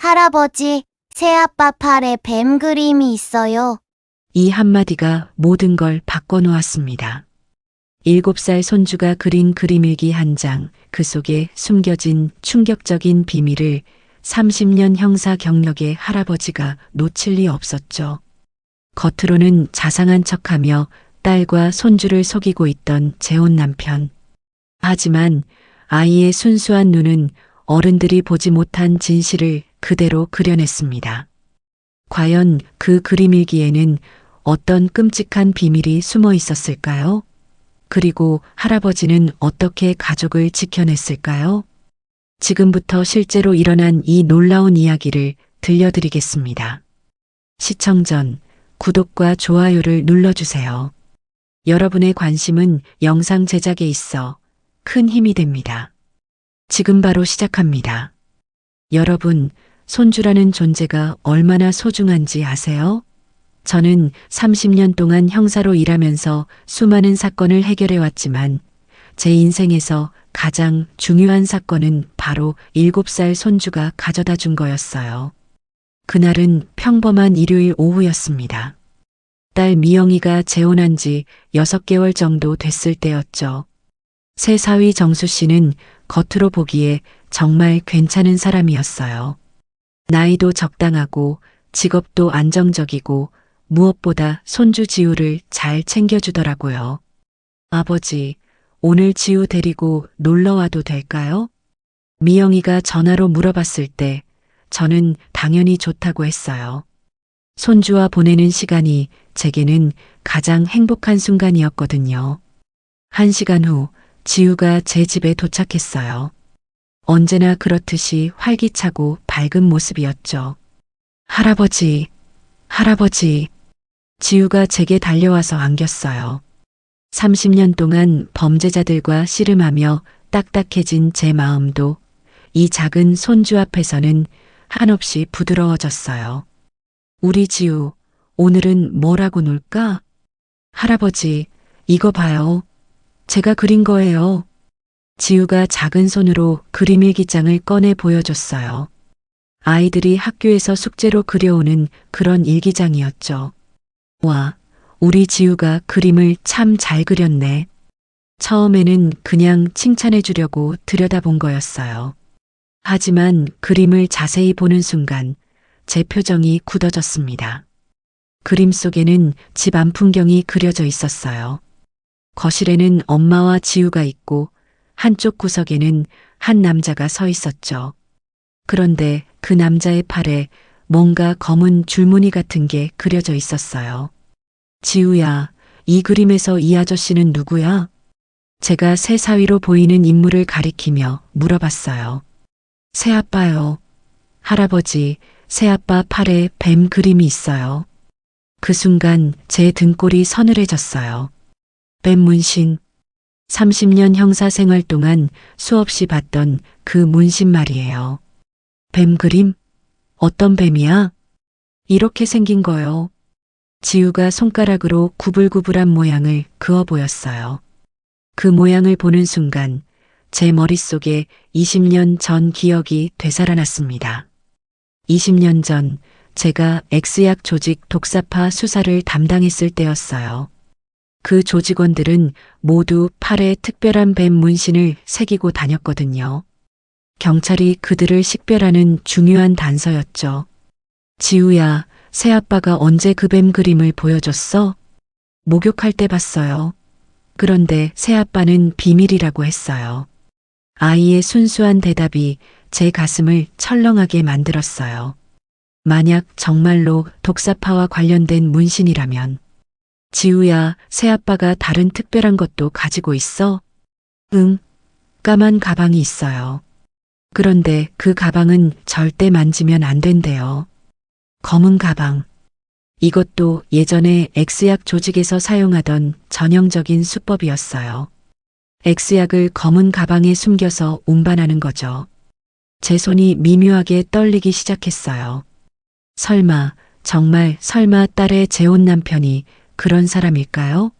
할아버지, 새아빠 팔에 뱀 그림이 있어요. 이 한마디가 모든 걸 바꿔놓았습니다. 7살 손주가 그린 그림일기 한 장, 그 속에 숨겨진 충격적인 비밀을 30년 형사 경력의 할아버지가 놓칠 리 없었죠. 겉으로는 자상한 척하며 딸과 손주를 속이고 있던 재혼 남편. 하지만 아이의 순수한 눈은 어른들이 보지 못한 진실을 그대로 그려냈습니다. 과연 그 그림일기에는 어떤 끔찍한 비밀이 숨어 있었을까요? 그리고 할아버지는 어떻게 가족을 지켜냈을까요? 지금부터 실제로 일어난 이 놀라운 이야기를 들려드리겠습니다. 시청 전 구독과 좋아요를 눌러주세요. 여러분의 관심은 영상 제작에 있어 큰 힘이 됩니다. 지금 바로 시작합니다. 여러분, 손주라는 존재가 얼마나 소중한지 아세요? 저는 30년 동안 형사로 일하면서 수많은 사건을 해결해 왔지만 제 인생에서 가장 중요한 사건은 바로 7살 손주가 가져다 준 거였어요. 그날은 평범한 일요일 오후였습니다. 딸 미영이가 재혼한 지 6개월 정도 됐을 때였죠. 새 사위 정수 씨는 겉으로 보기에 정말 괜찮은 사람이었어요. 나이도 적당하고 직업도 안정적이고 무엇보다 손주 지우를 잘 챙겨주더라고요. 아버지, 오늘 지우 데리고 놀러 와도 될까요? 미영이가 전화로 물어봤을 때 저는 당연히 좋다고 했어요. 손주와 보내는 시간이 제게는 가장 행복한 순간이었거든요. 1시간 후 지우가 제 집에 도착했어요. 언제나 그렇듯이 활기차고 밝은 모습이었죠. 할아버지, 할아버지. 지우가 제게 달려와서 안겼어요. 30년 동안 범죄자들과 씨름하며 딱딱해진 제 마음도 이 작은 손주 앞에서는 한없이 부드러워졌어요. 우리 지우, 오늘은 뭐라고 놀까? 할아버지, 이거 봐요. 제가 그린 거예요. 지우가 작은 손으로 그림 일기장을 꺼내 보여줬어요. 아이들이 학교에서 숙제로 그려오는 그런 일기장이었죠. 와, 우리 지우가 그림을 참 잘 그렸네. 처음에는 그냥 칭찬해 주려고 들여다본 거였어요. 하지만 그림을 자세히 보는 순간 제 표정이 굳어졌습니다. 그림 속에는 집 안 풍경이 그려져 있었어요. 거실에는 엄마와 지우가 있고 한쪽 구석에는 한 남자가 서 있었죠. 그런데 그 남자의 팔에 뭔가 검은 줄무늬 같은 게 그려져 있었어요. 지우야, 이 그림에서 이 아저씨는 누구야? 제가 새 사위로 보이는 인물을 가리키며 물어봤어요. 새아빠요. 할아버지, 새아빠 팔에 뱀 그림이 있어요. 그 순간 제 등골이 서늘해졌어요. 뱀 문신. 30년 형사 생활 동안 수없이 봤던 그 문신 말이에요. 뱀 그림? 어떤 뱀이야? 이렇게 생긴 거요. 지우가 손가락으로 구불구불한 모양을 그어 보였어요. 그 모양을 보는 순간 제 머릿속에 20년 전 기억이 되살아났습니다. 20년 전 제가 X약 조직 독사파 수사를 담당했을 때였어요. 그 조직원들은 모두 팔에 특별한 뱀 문신을 새기고 다녔거든요. 경찰이 그들을 식별하는 중요한 단서였죠. 지우야, 새아빠가 언제 그 뱀 그림을 보여줬어? 목욕할 때 봤어요. 그런데 새아빠는 비밀이라고 했어요. 아이의 순수한 대답이 제 가슴을 철렁하게 만들었어요. 만약 정말로 독사파와 관련된 문신이라면 지우야, 새아빠가 다른 특별한 것도 가지고 있어? 응, 까만 가방이 있어요. 그런데 그 가방은 절대 만지면 안 된대요. 검은 가방. 이것도 예전에 X약 조직에서 사용하던 전형적인 수법이었어요. X약을 검은 가방에 숨겨서 운반하는 거죠. 제 손이 미묘하게 떨리기 시작했어요. 설마, 정말 설마 딸의 재혼 남편이 그런 사람일까요?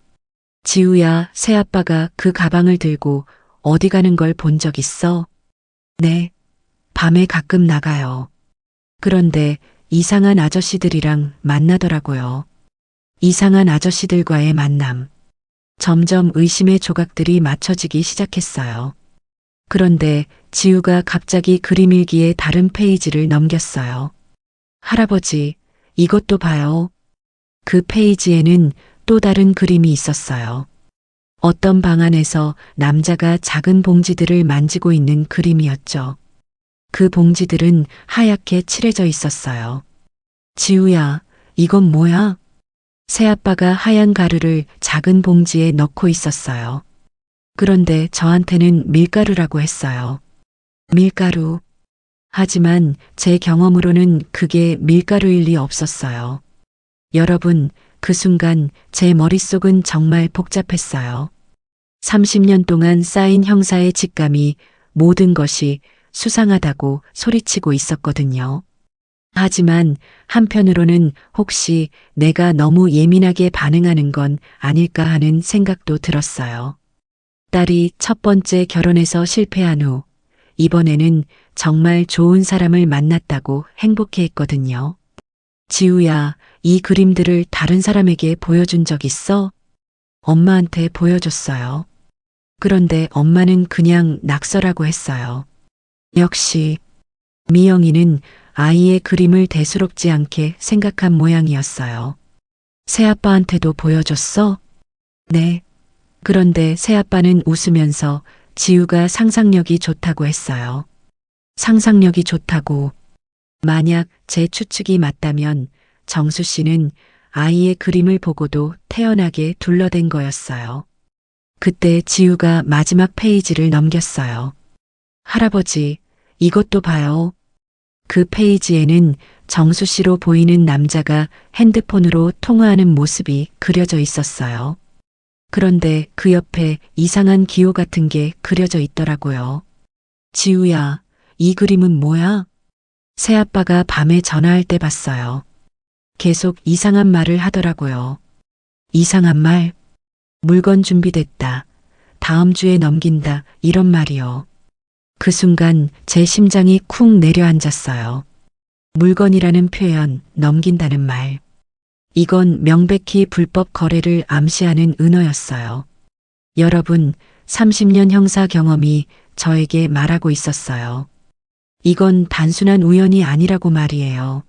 지우야, 새아빠가 그 가방을 들고 어디 가는 걸 본 적 있어? 네, 밤에 가끔 나가요. 그런데 이상한 아저씨들이랑 만나더라고요. 이상한 아저씨들과의 만남. 점점 의심의 조각들이 맞춰지기 시작했어요. 그런데 지우가 갑자기 그림 일기의 다른 페이지를 넘겼어요. 할아버지, 이것도 봐요. 그 페이지에는 또 다른 그림이 있었어요. 어떤 방 안에서 남자가 작은 봉지들을 만지고 있는 그림이었죠. 그 봉지들은 하얗게 칠해져 있었어요. 지우야, 이건 뭐야? 새아빠가 하얀 가루를 작은 봉지에 넣고 있었어요. 그런데 저한테는 밀가루라고 했어요. 밀가루. 하지만 제 경험으로는 그게 밀가루일 리 없었어요. 여러분, 그 순간 제 머릿속은 정말 복잡했어요. 30년 동안 쌓인 형사의 직감이 모든 것이 수상하다고 소리치고 있었거든요. 하지만 한편으로는 혹시 내가 너무 예민하게 반응하는 건 아닐까 하는 생각도 들었어요. 딸이 첫 번째 결혼에서 실패한 후 이번에는 정말 좋은 사람을 만났다고 행복해했거든요. 지우야, 이 그림들을 다른 사람에게 보여준 적 있어? 엄마한테 보여줬어요. 그런데 엄마는 그냥 낙서라고 했어요. 역시 미영이는 아이의 그림을 대수롭지 않게 생각한 모양이었어요. 새아빠한테도 보여줬어? 네. 그런데 새아빠는 웃으면서 지우가 상상력이 좋다고 했어요. 상상력이 좋다고. 만약 제 추측이 맞다면 정수 씨는 아이의 그림을 보고도 태연하게 둘러댄 거였어요. 그때 지우가 마지막 페이지를 넘겼어요. 할아버지, 이것도 봐요. 그 페이지에는 정수 씨로 보이는 남자가 핸드폰으로 통화하는 모습이 그려져 있었어요. 그런데 그 옆에 이상한 기호 같은 게 그려져 있더라고요. 지우야, 이 그림은 뭐야? 새아빠가 밤에 전화할 때 봤어요. 계속 이상한 말을 하더라고요. 이상한 말? 물건 준비됐다. 다음 주에 넘긴다. 이런 말이요. 그 순간 제 심장이 쿵 내려앉았어요. 물건이라는 표현, 넘긴다는 말. 이건 명백히 불법 거래를 암시하는 은어였어요. 여러분, 30년 형사 경험이 저에게 말하고 있었어요. 이건 단순한 우연이 아니라고 말이에요.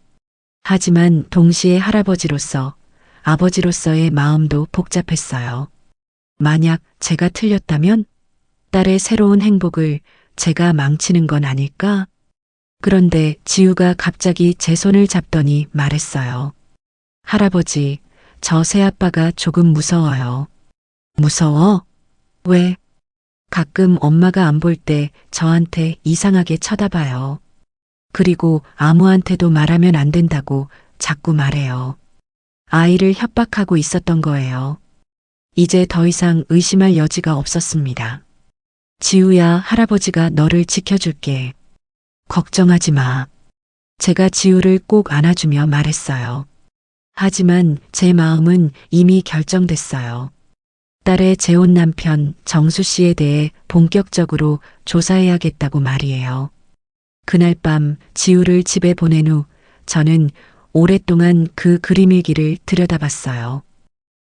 하지만 동시에 할아버지로서, 아버지로서의 마음도 복잡했어요. 만약 제가 틀렸다면 딸의 새로운 행복을 제가 망치는 건 아닐까? 그런데 지우가 갑자기 제 손을 잡더니 말했어요. 할아버지, 저 새아빠가 조금 무서워요. 무서워? 왜? 가끔 엄마가 안 볼 때 저한테 이상하게 쳐다봐요. 그리고 아무한테도 말하면 안 된다고 자꾸 말해요. 아이를 협박하고 있었던 거예요. 이제 더 이상 의심할 여지가 없었습니다. 지우야, 할아버지가 너를 지켜줄게. 걱정하지 마. 제가 지우를 꼭 안아주며 말했어요. 하지만 제 마음은 이미 결정됐어요. 딸의 재혼 남편 정수 씨에 대해 본격적으로 조사해야겠다고 말이에요. 그날 밤 지우를 집에 보낸 후 저는 오랫동안 그 그림 일기를 들여다봤어요.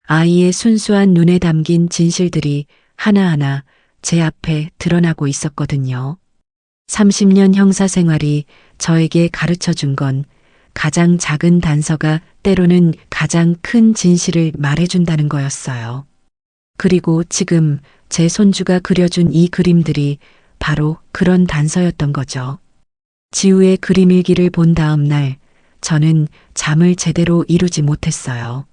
아이의 순수한 눈에 담긴 진실들이 하나하나 제 앞에 드러나고 있었거든요. 30년 형사 생활이 저에게 가르쳐 준 건 가장 작은 단서가 때로는 가장 큰 진실을 말해준다는 거였어요. 그리고 지금 제 손주가 그려준 이 그림들이 바로 그런 단서였던 거죠. 지우의 그림 일기를 본 다음 날 저는 잠을 제대로 이루지 못했어요.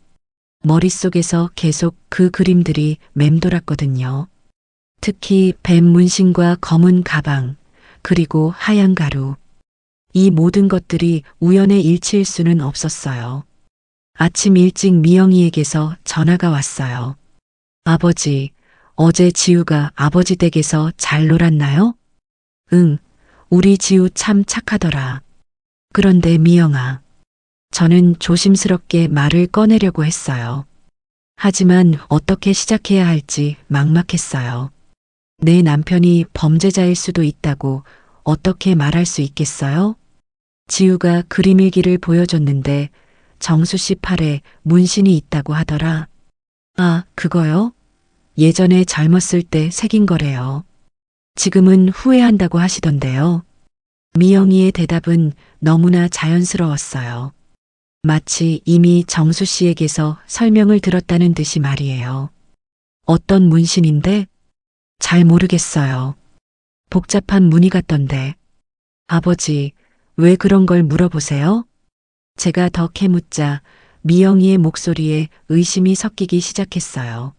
머릿속에서 계속 그 그림들이 맴돌았거든요. 특히 뱀 문신과 검은 가방, 그리고 하얀 가루. 이 모든 것들이 우연의 일치일 수는 없었어요. 아침 일찍 미영이에게서 전화가 왔어요. 아버지, 어제 지우가 아버지 댁에서 잘 놀았나요? 응, 우리 지우 참 착하더라. 그런데 미영아, 저는 조심스럽게 말을 꺼내려고 했어요. 하지만 어떻게 시작해야 할지 막막했어요. 내 남편이 범죄자일 수도 있다고 어떻게 말할 수 있겠어요? 지우가 그림 일기를 보여줬는데 정수 씨 팔에 문신이 있다고 하더라. 아, 그거요? 예전에 젊었을 때 새긴 거래요. 지금은 후회한다고 하시던데요. 미영이의 대답은 너무나 자연스러웠어요. 마치 이미 정수 씨에게서 설명을 들었다는 듯이 말이에요. 어떤 문신인데? 잘 모르겠어요. 복잡한 무늬 같던데. 아버지, 왜 그런 걸 물어보세요? 제가 더 캐묻자 미영이의 목소리에 의심이 섞이기 시작했어요.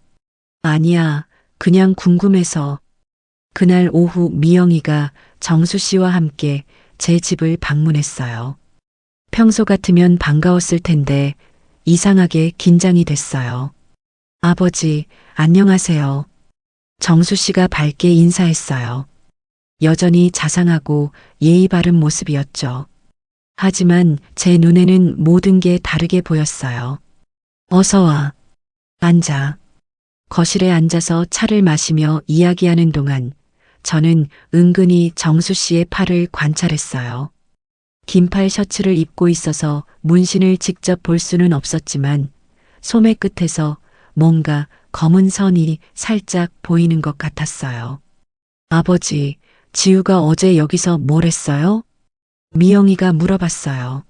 아니야, 그냥 궁금해서. 그날 오후 미영이가 정수 씨와 함께 제 집을 방문했어요. 평소 같으면 반가웠을 텐데 이상하게 긴장이 됐어요. 아버지, 안녕하세요. 정수 씨가 밝게 인사했어요. 여전히 자상하고 예의 바른 모습이었죠. 하지만 제 눈에는 모든 게 다르게 보였어요. 어서 와. 앉아. 거실에 앉아서 차를 마시며 이야기하는 동안 저는 은근히 정수 씨의 팔을 관찰했어요. 긴팔 셔츠를 입고 있어서 문신을 직접 볼 수는 없었지만 소매 끝에서 뭔가 검은 선이 살짝 보이는 것 같았어요. 아버지, 지우가 어제 여기서 뭘 했어요? 미영이가 물어봤어요.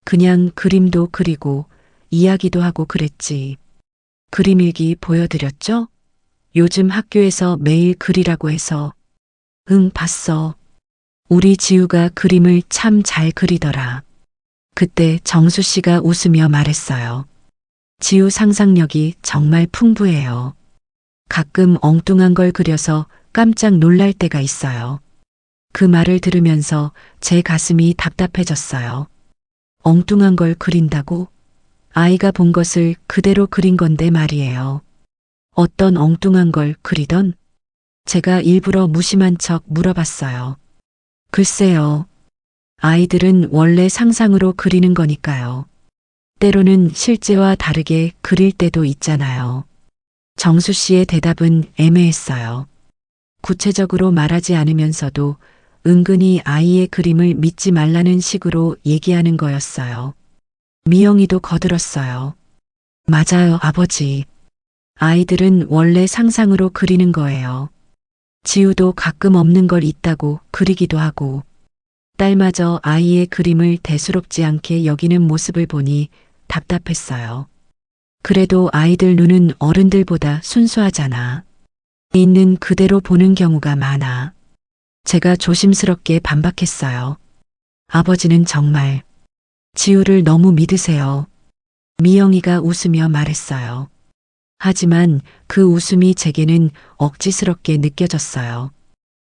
그냥 그림도 그리고 이야기도 하고 그랬지. 그림 일기 보여드렸죠? 요즘 학교에서 매일 그리라고 해서. 응, 봤어. 우리 지우가 그림을 참 잘 그리더라. 그때 정수 씨가 웃으며 말했어요. 지우 상상력이 정말 풍부해요. 가끔 엉뚱한 걸 그려서 깜짝 놀랄 때가 있어요. 그 말을 들으면서 제 가슴이 답답해졌어요. 엉뚱한 걸 그린다고? 아이가 본 것을 그대로 그린 건데 말이에요. 어떤 엉뚱한 걸 그리던? 제가 일부러 무심한 척 물어봤어요. 글쎄요. 아이들은 원래 상상으로 그리는 거니까요. 때로는 실제와 다르게 그릴 때도 있잖아요. 정수 씨의 대답은 애매했어요. 구체적으로 말하지 않으면서도 은근히 아이의 그림을 믿지 말라는 식으로 얘기하는 거였어요. 미영이도 거들었어요. 맞아요, 아버지. 아이들은 원래 상상으로 그리는 거예요. 지우도 가끔 없는 걸 있다고 그리기도 하고, 딸마저 아이의 그림을 대수롭지 않게 여기는 모습을 보니 답답했어요. 그래도 아이들 눈은 어른들보다 순수하잖아. 있는 그대로 보는 경우가 많아. 제가 조심스럽게 반박했어요. 아버지는 정말 지우를 너무 믿으세요. 미영이가 웃으며 말했어요. 하지만 그 웃음이 제게는 억지스럽게 느껴졌어요.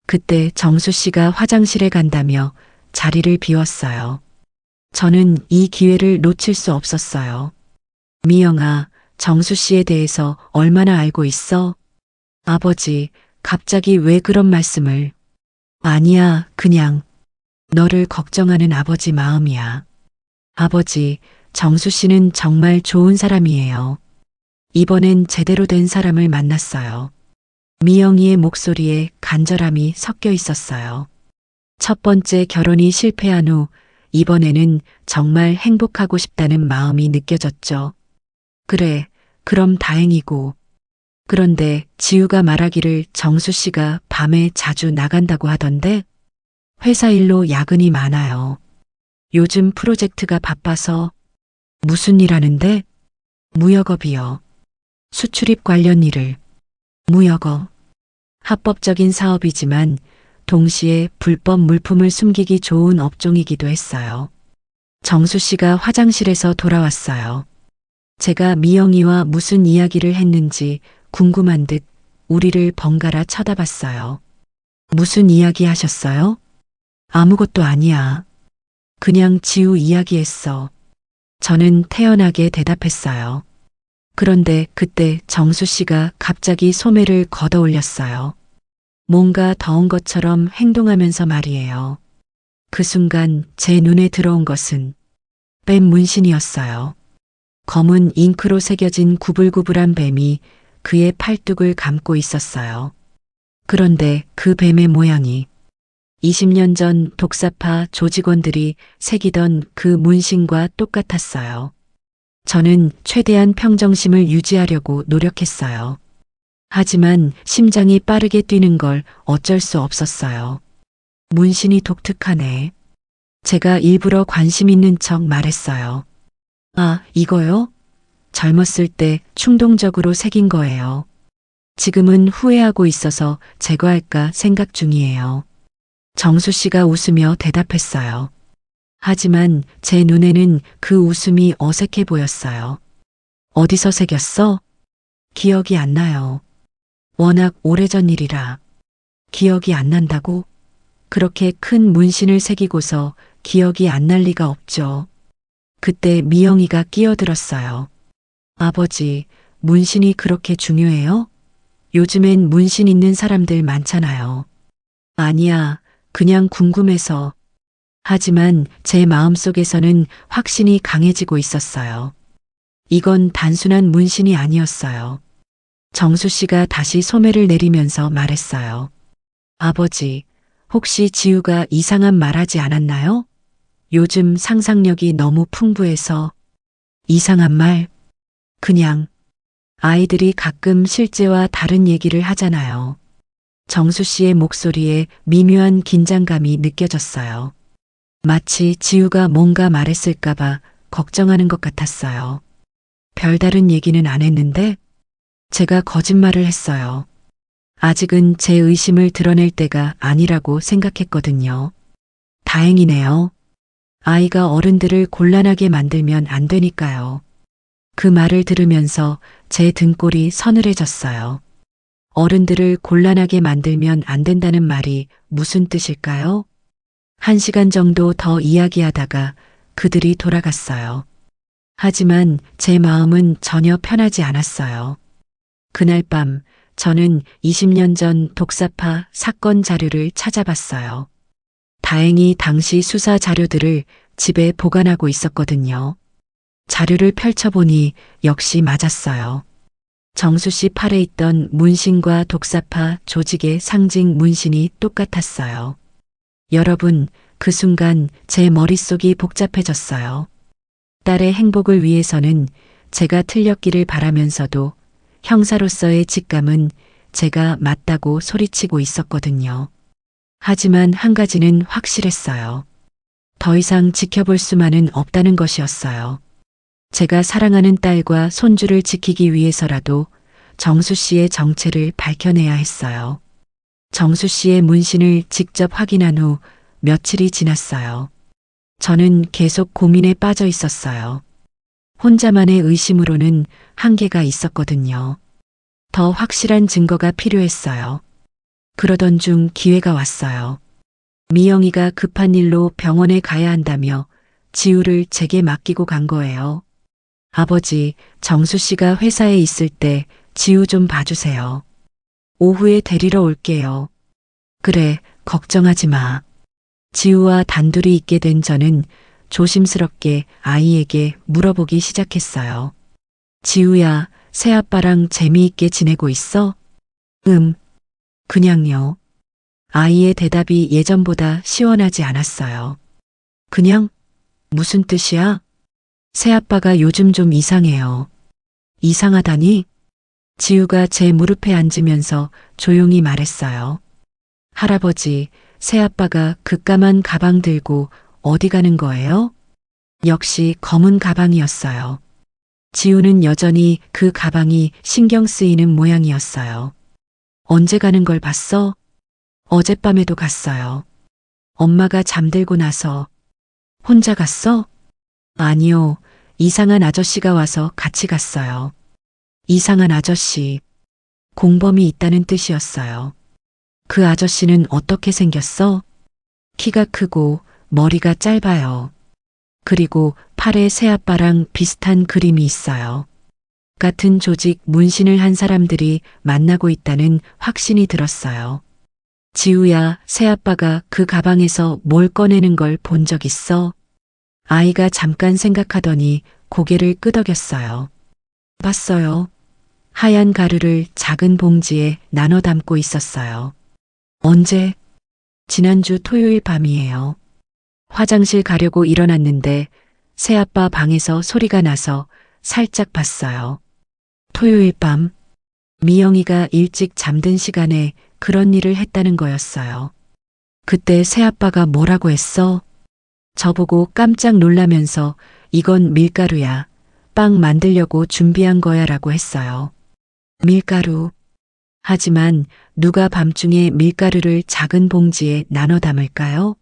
그때 정수 씨가 화장실에 간다며 자리를 비웠어요. 저는 이 기회를 놓칠 수 없었어요. 미영아, 정수 씨에 대해서 얼마나 알고 있어? 아버지, 갑자기 왜 그런 말씀을? 아니야, 그냥 너를 걱정하는 아버지 마음이야. 아버지, 정수 씨는 정말 좋은 사람이에요. 이번엔 제대로 된 사람을 만났어요. 미영이의 목소리에 간절함이 섞여 있었어요. 첫 번째 결혼이 실패한 후 이번에는 정말 행복하고 싶다는 마음이 느껴졌죠. 그래, 그럼 다행이고. 그런데 지우가 말하기를 정수 씨가 밤에 자주 나간다고 하던데 회사 일로 야근이 많아요. 요즘 프로젝트가 바빠서. 무슨 일 하는데? 무역업이요. 수출입 관련 일을. 무역업. 합법적인 사업이지만 동시에 불법 물품을 숨기기 좋은 업종이기도 했어요. 정수 씨가 화장실에서 돌아왔어요. 제가 미영이와 무슨 이야기를 했는지 궁금한 듯 우리를 번갈아 쳐다봤어요. 무슨 이야기 하셨어요? 아무것도 아니야. 그냥 지우 이야기했어. 저는 태연하게 대답했어요. 그런데 그때 정수 씨가 갑자기 소매를 걷어 올렸어요. 뭔가 더운 것처럼 행동하면서 말이에요. 그 순간 제 눈에 들어온 것은 뱀 문신이었어요. 검은 잉크로 새겨진 구불구불한 뱀이 그의 팔뚝을 감고 있었어요. 그런데 그 뱀의 모양이 20년 전 독사파 조직원들이 새기던 그 문신과 똑같았어요. 저는 최대한 평정심을 유지하려고 노력했어요. 하지만 심장이 빠르게 뛰는 걸 어쩔 수 없었어요. 문신이 독특하네. 제가 일부러 관심 있는 척 말했어요. 아, 이거요? 젊었을 때 충동적으로 새긴 거예요. 지금은 후회하고 있어서 제거할까 생각 중이에요. 정수 씨가 웃으며 대답했어요. 하지만 제 눈에는 그 웃음이 어색해 보였어요. 어디서 새겼어? 기억이 안 나요. 워낙 오래전 일이라. 기억이 안 난다고? 그렇게 큰 문신을 새기고서 기억이 안 날 리가 없죠. 그때 미영이가 끼어들었어요. 아버지, 문신이 그렇게 중요해요? 요즘엔 문신 있는 사람들 많잖아요. 아니야, 그냥 궁금해서. 하지만 제 마음속에서는 확신이 강해지고 있었어요. 이건 단순한 문신이 아니었어요. 정수 씨가 다시 소매를 내리면서 말했어요. 아버지, 혹시 지우가 이상한 말 하지 않았나요? 요즘 상상력이 너무 풍부해서. 이상한 말? 그냥 아이들이 가끔 실제와 다른 얘기를 하잖아요. 정수 씨의 목소리에 미묘한 긴장감이 느껴졌어요. 마치 지우가 뭔가 말했을까봐 걱정하는 것 같았어요. 별다른 얘기는 안 했는데 제가 거짓말을 했어요. 아직은 제 의심을 드러낼 때가 아니라고 생각했거든요. 다행이네요. 아이가 어른들을 곤란하게 만들면 안 되니까요. 그 말을 들으면서 제 등골이 서늘해졌어요. 어른들을 곤란하게 만들면 안 된다는 말이 무슨 뜻일까요? 1시간 정도 더 이야기하다가 그들이 돌아갔어요. 하지만 제 마음은 전혀 편하지 않았어요. 그날 밤 저는 20년 전 독사파 사건 자료를 찾아봤어요. 다행히 당시 수사 자료들을 집에 보관하고 있었거든요. 자료를 펼쳐보니 역시 맞았어요. 정수 씨 팔에 있던 문신과 독사파 조직의 상징 문신이 똑같았어요. 여러분, 그 순간 제 머릿속이 복잡해졌어요. 딸의 행복을 위해서는 제가 틀렸기를 바라면서도 형사로서의 직감은 제가 맞다고 소리치고 있었거든요. 하지만 한 가지는 확실했어요. 더 이상 지켜볼 수만은 없다는 것이었어요. 제가 사랑하는 딸과 손주를 지키기 위해서라도 정수 씨의 정체를 밝혀내야 했어요. 정수 씨의 문신을 직접 확인한 후 며칠이 지났어요. 저는 계속 고민에 빠져 있었어요. 혼자만의 의심으로는 한계가 있었거든요. 더 확실한 증거가 필요했어요. 그러던 중 기회가 왔어요. 미영이가 급한 일로 병원에 가야 한다며 지우를 제게 맡기고 간 거예요. 아버지, 정수 씨가 회사에 있을 때 지우 좀 봐주세요. 오후에 데리러 올게요. 그래, 걱정하지 마. 지우와 단둘이 있게 된 저는 조심스럽게 아이에게 물어보기 시작했어요. 지우야, 새아빠랑 재미있게 지내고 있어? 그냥요. 아이의 대답이 예전보다 시원하지 않았어요. 그냥? 무슨 뜻이야? 새아빠가 요즘 좀 이상해요. 이상하다니? 지우가 제 무릎에 앉으면서 조용히 말했어요. 할아버지, 새아빠가 그 까만 가방 들고 어디 가는 거예요? 역시 검은 가방이었어요. 지우는 여전히 그 가방이 신경 쓰이는 모양이었어요. 언제 가는 걸 봤어? 어젯밤에도 갔어요. 엄마가 잠들고 나서. 혼자 갔어? 아니요. 이상한 아저씨가 와서 같이 갔어요. 이상한 아저씨. 공범이 있다는 뜻이었어요. 그 아저씨는 어떻게 생겼어? 키가 크고 머리가 짧아요. 그리고 팔에 새아빠랑 비슷한 그림이 있어요. 같은 조직 문신을 한 사람들이 만나고 있다는 확신이 들었어요. 지우야, 새아빠가 그 가방에서 뭘 꺼내는 걸 본 적 있어? 아이가 잠깐 생각하더니 고개를 끄덕였어요. 봤어요. 하얀 가루를 작은 봉지에 나눠 담고 있었어요. 언제? 지난주 토요일 밤이에요. 화장실 가려고 일어났는데 새아빠 방에서 소리가 나서 살짝 봤어요. 토요일 밤, 미영이가 일찍 잠든 시간에 그런 일을 했다는 거였어요. 그때 새아빠가 뭐라고 했어? 저보고 깜짝 놀라면서 이건 밀가루야. 빵 만들려고 준비한 거야 라고 했어요. 밀가루. 하지만 누가 밤중에 밀가루를 작은 봉지에 나눠 담을까요?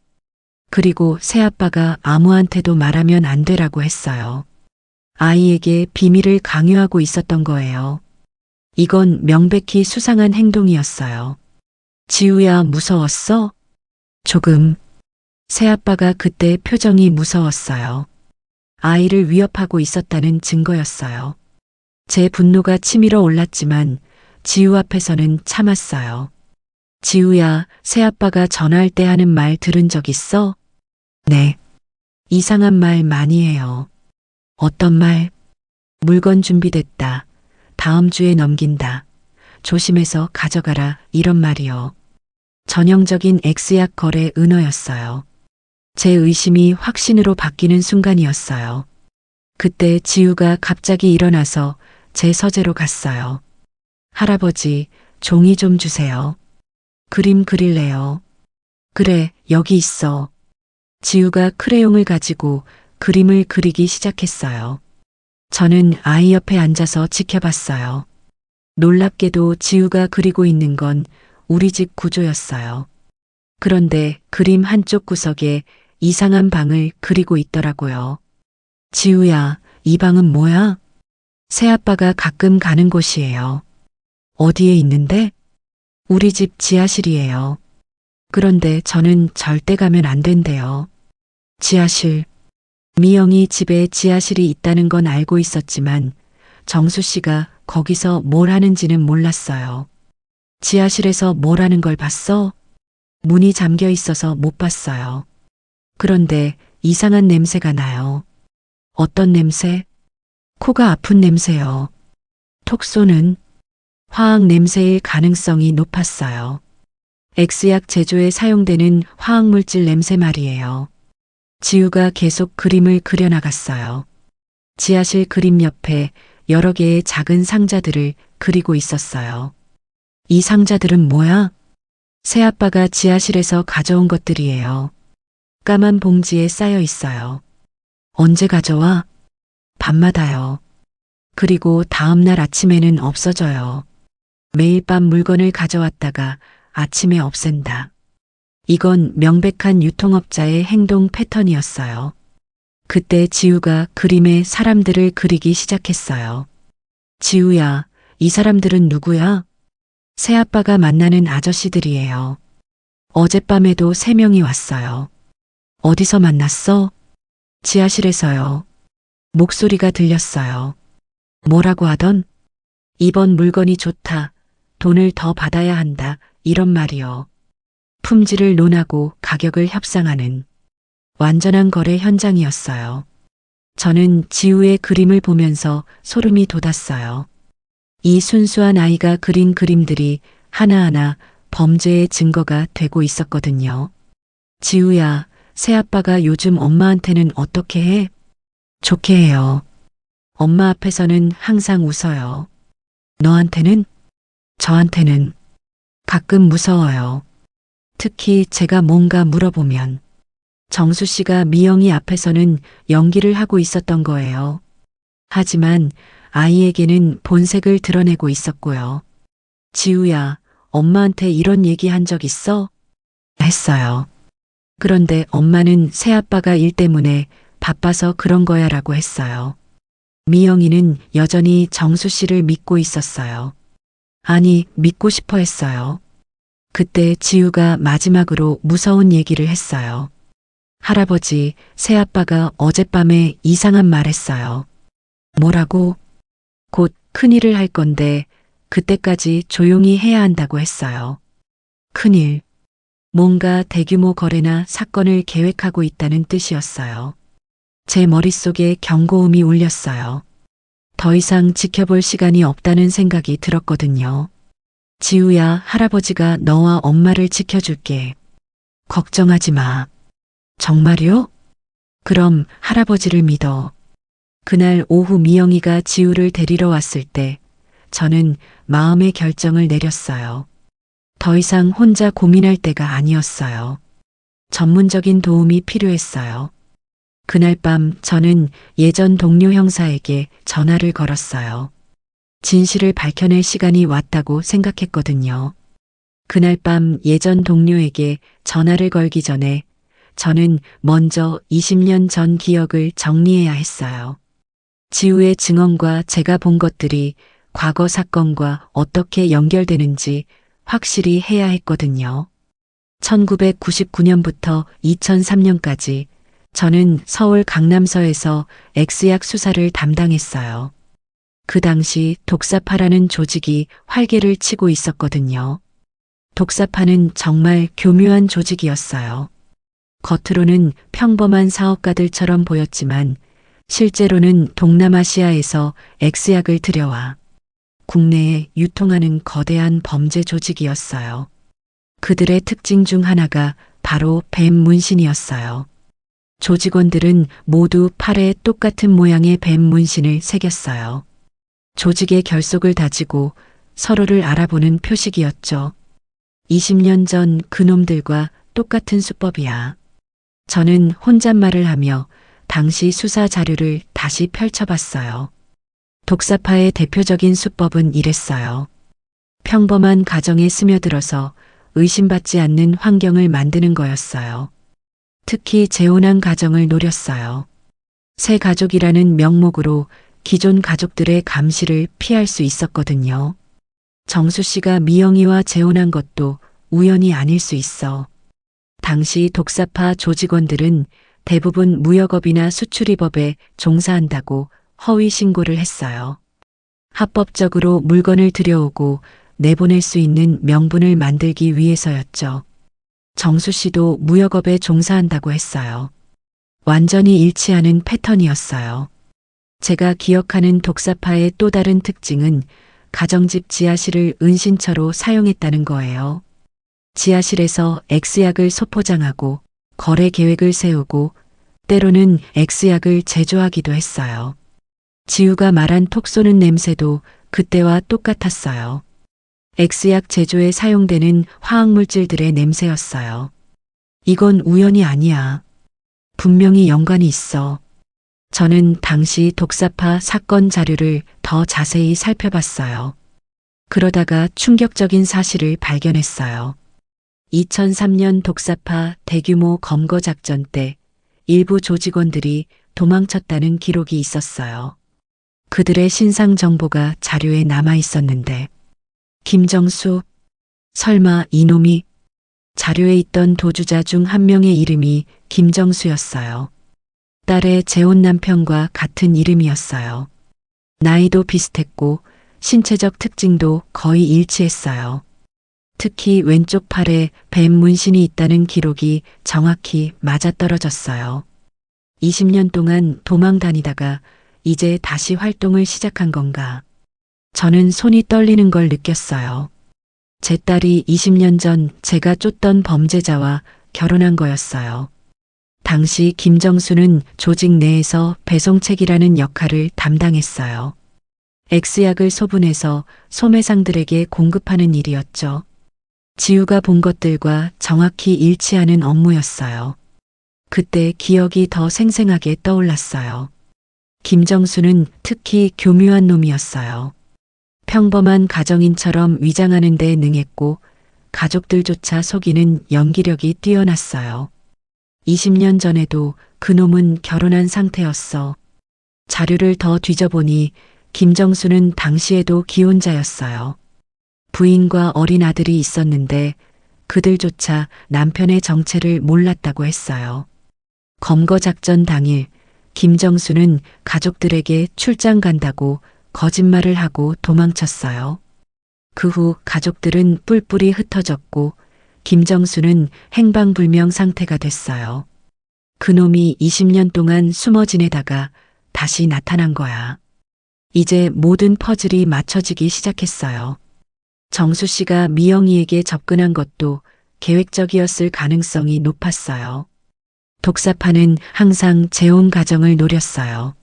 그리고 새아빠가 아무한테도 말하면 안 되라고 했어요. 아이에게 비밀을 강요하고 있었던 거예요. 이건 명백히 수상한 행동이었어요. 지우야, 무서웠어? 조금. 새아빠가 그때 표정이 무서웠어요. 아이를 위협하고 있었다는 증거였어요. 제 분노가 치밀어 올랐지만 지우 앞에서는 참았어요. 지우야, 새아빠가 전화할 때 하는 말 들은 적 있어? 네. 이상한 말 많이 해요. 어떤 말? 물건 준비됐다. 다음 주에 넘긴다. 조심해서 가져가라. 이런 말이요. 전형적인 X약 거래 은어였어요. 제 의심이 확신으로 바뀌는 순간이었어요. 그때 지우가 갑자기 일어나서 제 서재로 갔어요. 할아버지, 종이 좀 주세요. 그림 그릴래요. 그래, 여기 있어. 지우가 크레용을 가지고 그림을 그리기 시작했어요. 저는 아이 옆에 앉아서 지켜봤어요. 놀랍게도 지우가 그리고 있는 건 우리 집 구조였어요. 그런데 그림 한쪽 구석에 이상한 방을 그리고 있더라고요. 지우야, 이 방은 뭐야? 새아빠가 가끔 가는 곳이에요. 어디에 있는데? 우리 집 지하실이에요. 그런데 저는 절대 가면 안 된대요. 지하실. 미영이 집에 지하실이 있다는 건 알고 있었지만 정수 씨가 거기서 뭘 하는지는 몰랐어요. 지하실에서 뭘 하는 걸 봤어? 문이 잠겨 있어서 못 봤어요. 그런데 이상한 냄새가 나요. 어떤 냄새? 코가 아픈 냄새요. 톡 쏘는 화학 냄새일 가능성이 높았어요. X약 제조에 사용되는 화학물질 냄새 말이에요. 지우가 계속 그림을 그려나갔어요. 지하실 그림 옆에 여러 개의 작은 상자들을 그리고 있었어요. 이 상자들은 뭐야? 새아빠가 지하실에서 가져온 것들이에요. 까만 봉지에 쌓여 있어요. 언제 가져와? 밤마다요. 그리고 다음날 아침에는 없어져요. 매일 밤 물건을 가져왔다가 아침에 없앤다. 이건 명백한 유통업자의 행동 패턴이었어요. 그때 지우가 그림에 사람들을 그리기 시작했어요. 지우야, 이 사람들은 누구야? 새아빠가 만나는 아저씨들이에요. 어젯밤에도 3명이 왔어요. 어디서 만났어? 지하실에서요. 목소리가 들렸어요. 뭐라고 하던? 이번 물건이 좋다. 돈을 더 받아야 한다. 이런 말이요. 품질을 논하고 가격을 협상하는 완전한 거래 현장이었어요. 저는 지우의 그림을 보면서 소름이 돋았어요. 이 순수한 아이가 그린 그림들이 하나하나 범죄의 증거가 되고 있었거든요. 지우야, 새아빠가 요즘 엄마한테는 어떻게 해? 좋게 해요. 엄마 앞에서는 항상 웃어요. 너한테는? 저한테는 가끔 무서워요. 특히 제가 뭔가 물어보면 정수 씨가 미영이 앞에서는 연기를 하고 있었던 거예요. 하지만 아이에게는 본색을 드러내고 있었고요. 지우야, 엄마한테 이런 얘기 한 적 있어? 했어요. 그런데 엄마는 새아빠가 일 때문에 바빠서 그런 거야 라고 했어요. 미영이는 여전히 정수 씨를 믿고 있었어요. 아니, 믿고 싶어 했어요. 그때 지우가 마지막으로 무서운 얘기를 했어요. 할아버지, 새아빠가 어젯밤에 이상한 말 했어요. 뭐라고? 곧 큰일을 할 건데 그때까지 조용히 해야 한다고 했어요. 큰일. 뭔가 대규모 거래나 사건을 계획하고 있다는 뜻이었어요. 제 머릿속에 경고음이 울렸어요. 더 이상 지켜볼 시간이 없다는 생각이 들었거든요. 지우야, 할아버지가 너와 엄마를 지켜줄게. 걱정하지 마. 정말요? 그럼 할아버지를 믿어. 그날 오후 미영이가 지우를 데리러 왔을 때 저는 마음의 결정을 내렸어요. 더 이상 혼자 고민할 때가 아니었어요. 전문적인 도움이 필요했어요. 그날 밤 저는 예전 동료 형사에게 전화를 걸었어요. 진실을 밝혀낼 시간이 왔다고 생각했거든요. 그날 밤 예전 동료에게 전화를 걸기 전에 저는 먼저 20년 전 기억을 정리해야 했어요. 지우의 증언과 제가 본 것들이 과거 사건과 어떻게 연결되는지 확실히 해야 했거든요. 1999년부터 2003년까지 저는 서울 강남서에서 X약 수사를 담당했어요. 그 당시 독사파라는 조직이 활개를 치고 있었거든요. 독사파는 정말 교묘한 조직이었어요. 겉으로는 평범한 사업가들처럼 보였지만 실제로는 동남아시아에서 X약을 들여와 국내에 유통하는 거대한 범죄 조직이었어요. 그들의 특징 중 하나가 바로 뱀 문신이었어요. 조직원들은 모두 팔에 똑같은 모양의 뱀 문신을 새겼어요. 조직의 결속을 다지고 서로를 알아보는 표식이었죠. 20년 전 그놈들과 똑같은 수법이야. 저는 혼잣말을 하며 당시 수사 자료를 다시 펼쳐봤어요. 독사파의 대표적인 수법은 이랬어요. 평범한 가정에 스며들어서 의심받지 않는 환경을 만드는 거였어요. 특히 재혼한 가정을 노렸어요. 새 가족이라는 명목으로 기존 가족들의 감시를 피할 수 있었거든요. 정수 씨가 미영이와 재혼한 것도 우연이 아닐 수 있어. 당시 독사파 조직원들은 대부분 무역업이나 수출입업에 종사한다고 허위 신고를 했어요. 합법적으로 물건을 들여오고 내보낼 수 있는 명분을 만들기 위해서였죠. 정수 씨도 무역업에 종사한다고 했어요. 완전히 일치하는 패턴이었어요. 제가 기억하는 독사파의 또 다른 특징은 가정집 지하실을 은신처로 사용했다는 거예요. 지하실에서 X약을 소포장하고 거래 계획을 세우고 때로는 X약을 제조하기도 했어요. 지우가 말한 톡 쏘는 냄새도 그때와 똑같았어요. X약 제조에 사용되는 화학물질들의 냄새였어요. 이건 우연이 아니야. 분명히 연관이 있어. 저는 당시 독사파 사건 자료를 더 자세히 살펴봤어요. 그러다가 충격적인 사실을 발견했어요. 2003년 독사파 대규모 검거 작전 때 일부 조직원들이 도망쳤다는 기록이 있었어요. 그들의 신상 정보가 자료에 남아 있었는데 김정수, 설마 이놈이? 자료에 있던 도주자 중 한 명의 이름이 김정수였어요. 딸의 재혼 남편과 같은 이름이었어요. 나이도 비슷했고 신체적 특징도 거의 일치했어요. 특히 왼쪽 팔에 뱀 문신이 있다는 기록이 정확히 맞아떨어졌어요. 20년 동안 도망 다니다가 이제 다시 활동을 시작한 건가. 저는 손이 떨리는 걸 느꼈어요. 제 딸이 20년 전 제가 쫓던 범죄자와 결혼한 거였어요. 당시 김정수는 조직 내에서 배송책이라는 역할을 담당했어요. X약을 소분해서 소매상들에게 공급하는 일이었죠. 지우가 본 것들과 정확히 일치하는 업무였어요. 그때 기억이 더 생생하게 떠올랐어요. 김정수는 특히 교묘한 놈이었어요. 평범한 가정인처럼 위장하는 데 능했고 가족들조차 속이는 연기력이 뛰어났어요. 20년 전에도 그놈은 결혼한 상태였어. 자료를 더 뒤져보니 김정수는 당시에도 기혼자였어요. 부인과 어린 아들이 있었는데 그들조차 남편의 정체를 몰랐다고 했어요. 검거 작전 당일 김정수는 가족들에게 출장 간다고 거짓말을 하고 도망쳤어요. 그 후 가족들은 뿔뿔이 흩어졌고 김정수는 행방불명 상태가 됐어요. 그놈이 20년 동안 숨어 지내다가 다시 나타난 거야. 이제 모든 퍼즐이 맞춰지기 시작했어요. 정수 씨가 미영이에게 접근한 것도 계획적이었을 가능성이 높았어요. 독사파는 항상 재혼 가정을 노렸어요.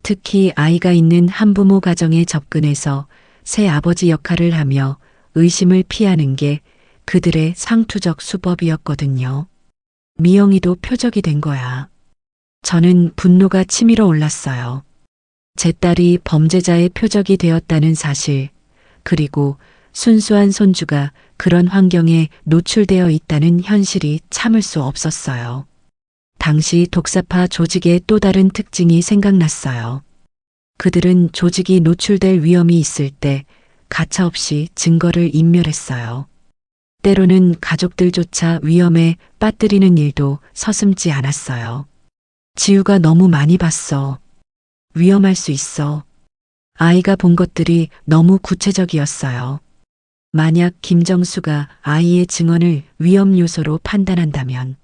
특히 아이가 있는 한부모 가정에 접근해서 새 아버지 역할을 하며 의심을 피하는 게 그들의 상투적 수법이었거든요. 미영이도 표적이 된 거야. 저는 분노가 치밀어 올랐어요. 제 딸이 범죄자의 표적이 되었다는 사실, 그리고 순수한 손주가 그런 환경에 노출되어 있다는 현실이 참을 수 없었어요. 당시 독사파 조직의 또 다른 특징이 생각났어요. 그들은 조직이 노출될 위험이 있을 때 가차없이 증거를 인멸했어요. 때로는 가족들조차 위험에 빠뜨리는 일도 서슴지 않았어요. 지우가 너무 많이 봤어. 위험할 수 있어. 아이가 본 것들이 너무 구체적이었어요. 만약 김정수가 아이의 증언을 위험 요소로 판단한다면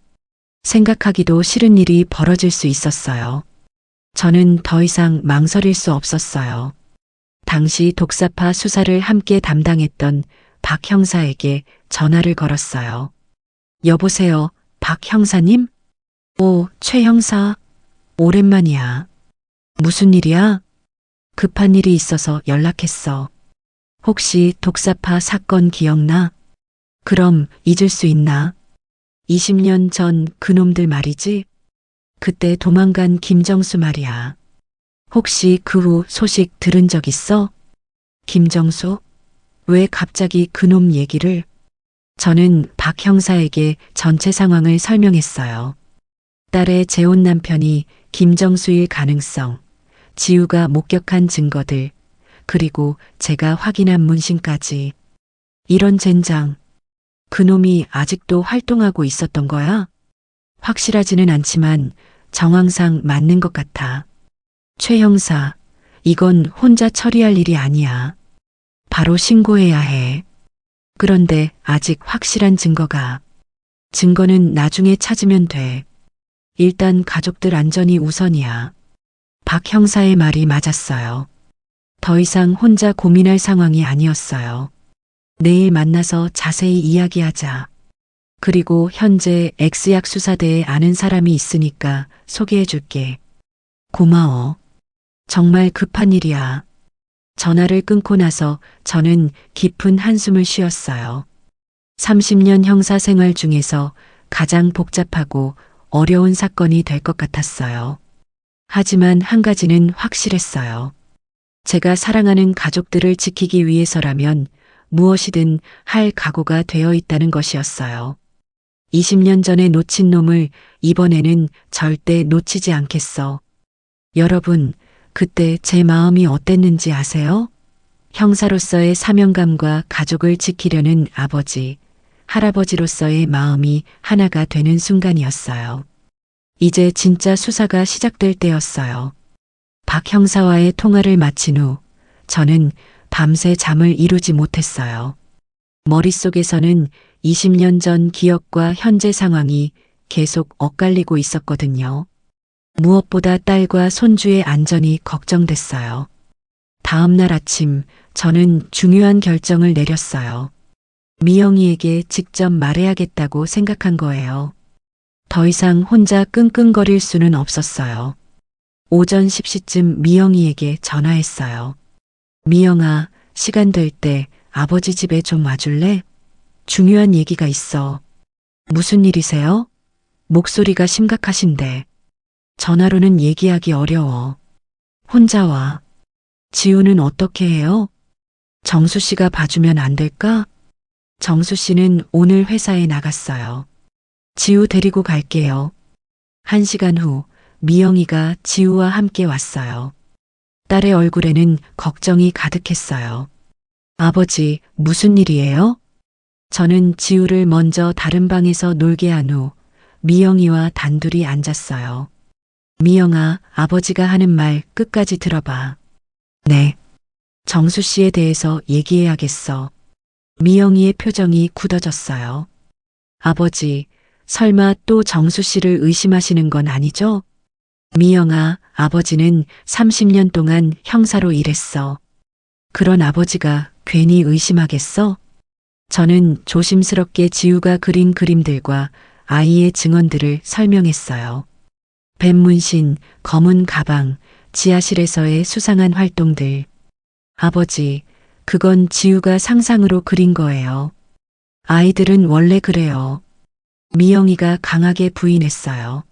생각하기도 싫은 일이 벌어질 수 있었어요. 저는 더 이상 망설일 수 없었어요. 당시 독사파 수사를 함께 담당했던 박 형사에게 전화를 걸었어요. 여보세요, 박 형사님? 오, 최 형사. 오랜만이야. 무슨 일이야? 급한 일이 있어서 연락했어. 혹시 독사파 사건 기억나? 그럼 잊을 수 있나? 20년 전 그놈들 말이지? 그때 도망간 김정수 말이야. 혹시 그 후 소식 들은 적 있어? 김정수? 왜 갑자기 그놈 얘기를? 저는 박 형사에게 전체 상황을 설명했어요. 딸의 재혼 남편이 김정수일 가능성, 지우가 목격한 증거들, 그리고 제가 확인한 문신까지. 이런 젠장. 그놈이 아직도 활동하고 있었던 거야? 확실하지는 않지만 정황상 맞는 것 같아. 최 형사, 이건 혼자 처리할 일이 아니야. 바로 신고해야 해. 그런데 아직 확실한 증거는 나중에 찾으면 돼. 일단 가족들 안전이 우선이야. 박 형사의 말이 맞았어요. 더 이상 혼자 고민할 상황이 아니었어요. 내일 만나서 자세히 이야기하자. 그리고 현재 X약 수사대에 아는 사람이 있으니까 소개해 줄게. 고마워. 정말 급한 일이야. 전화를 끊고 나서 저는 깊은 한숨을 쉬었어요. 30년 형사 생활 중에서 가장 복잡하고 어려운 사건이 될 것 같았어요. 하지만 한 가지는 확실했어요. 제가 사랑하는 가족들을 지키기 위해서라면 무엇이든 할 각오가 되어 있다는 것이었어요. 20년 전에 놓친 놈을 이번에는 절대 놓치지 않겠어. 여러분, 그때 제 마음이 어땠는지 아세요? 형사로서의 사명감과 가족을 지키려는 아버지, 할아버지로서의 마음이 하나가 되는 순간이었어요. 이제 진짜 수사가 시작될 때였어요. 박 형사와의 통화를 마친 후 저는 밤새 잠을 이루지 못했어요. 머릿속에서는 20년 전 기억과 현재 상황이 계속 엇갈리고 있었거든요. 무엇보다 딸과 손주의 안전이 걱정됐어요. 다음 날 아침 저는 중요한 결정을 내렸어요. 미영이에게 직접 말해야겠다고 생각한 거예요. 더 이상 혼자 끙끙거릴 수는 없었어요. 오전 10시쯤 미영이에게 전화했어요. 미영아, 시간 될 때 아버지 집에 좀 와줄래? 중요한 얘기가 있어. 무슨 일이세요? 목소리가 심각하신데. 전화로는 얘기하기 어려워. 혼자 와. 지우는 어떻게 해요? 정수 씨가 봐주면 안 될까? 정수 씨는 오늘 회사에 나갔어요. 지우 데리고 갈게요. 1시간 후 미영이가 지우와 함께 왔어요. 딸의 얼굴에는 걱정이 가득했어요. 아버지, 무슨 일이에요? 저는 지우를 먼저 다른 방에서 놀게 한 후 미영이와 단둘이 앉았어요. 미영아, 아버지가 하는 말 끝까지 들어봐. 네. 정수 씨에 대해서 얘기해야겠어. 미영이의 표정이 굳어졌어요. 아버지, 설마 또 정수 씨를 의심하시는 건 아니죠? 미영아, 아버지는 30년 동안 형사로 일했어. 그런 아버지가 괜히 의심하겠어? 저는 조심스럽게 지우가 그린 그림들과 아이의 증언들을 설명했어요. 뱀 문신, 검은 가방, 지하실에서의 수상한 활동들. 아버지, 그건 지우가 상상으로 그린 거예요. 아이들은 원래 그래요. 미영이가 강하게 부인했어요.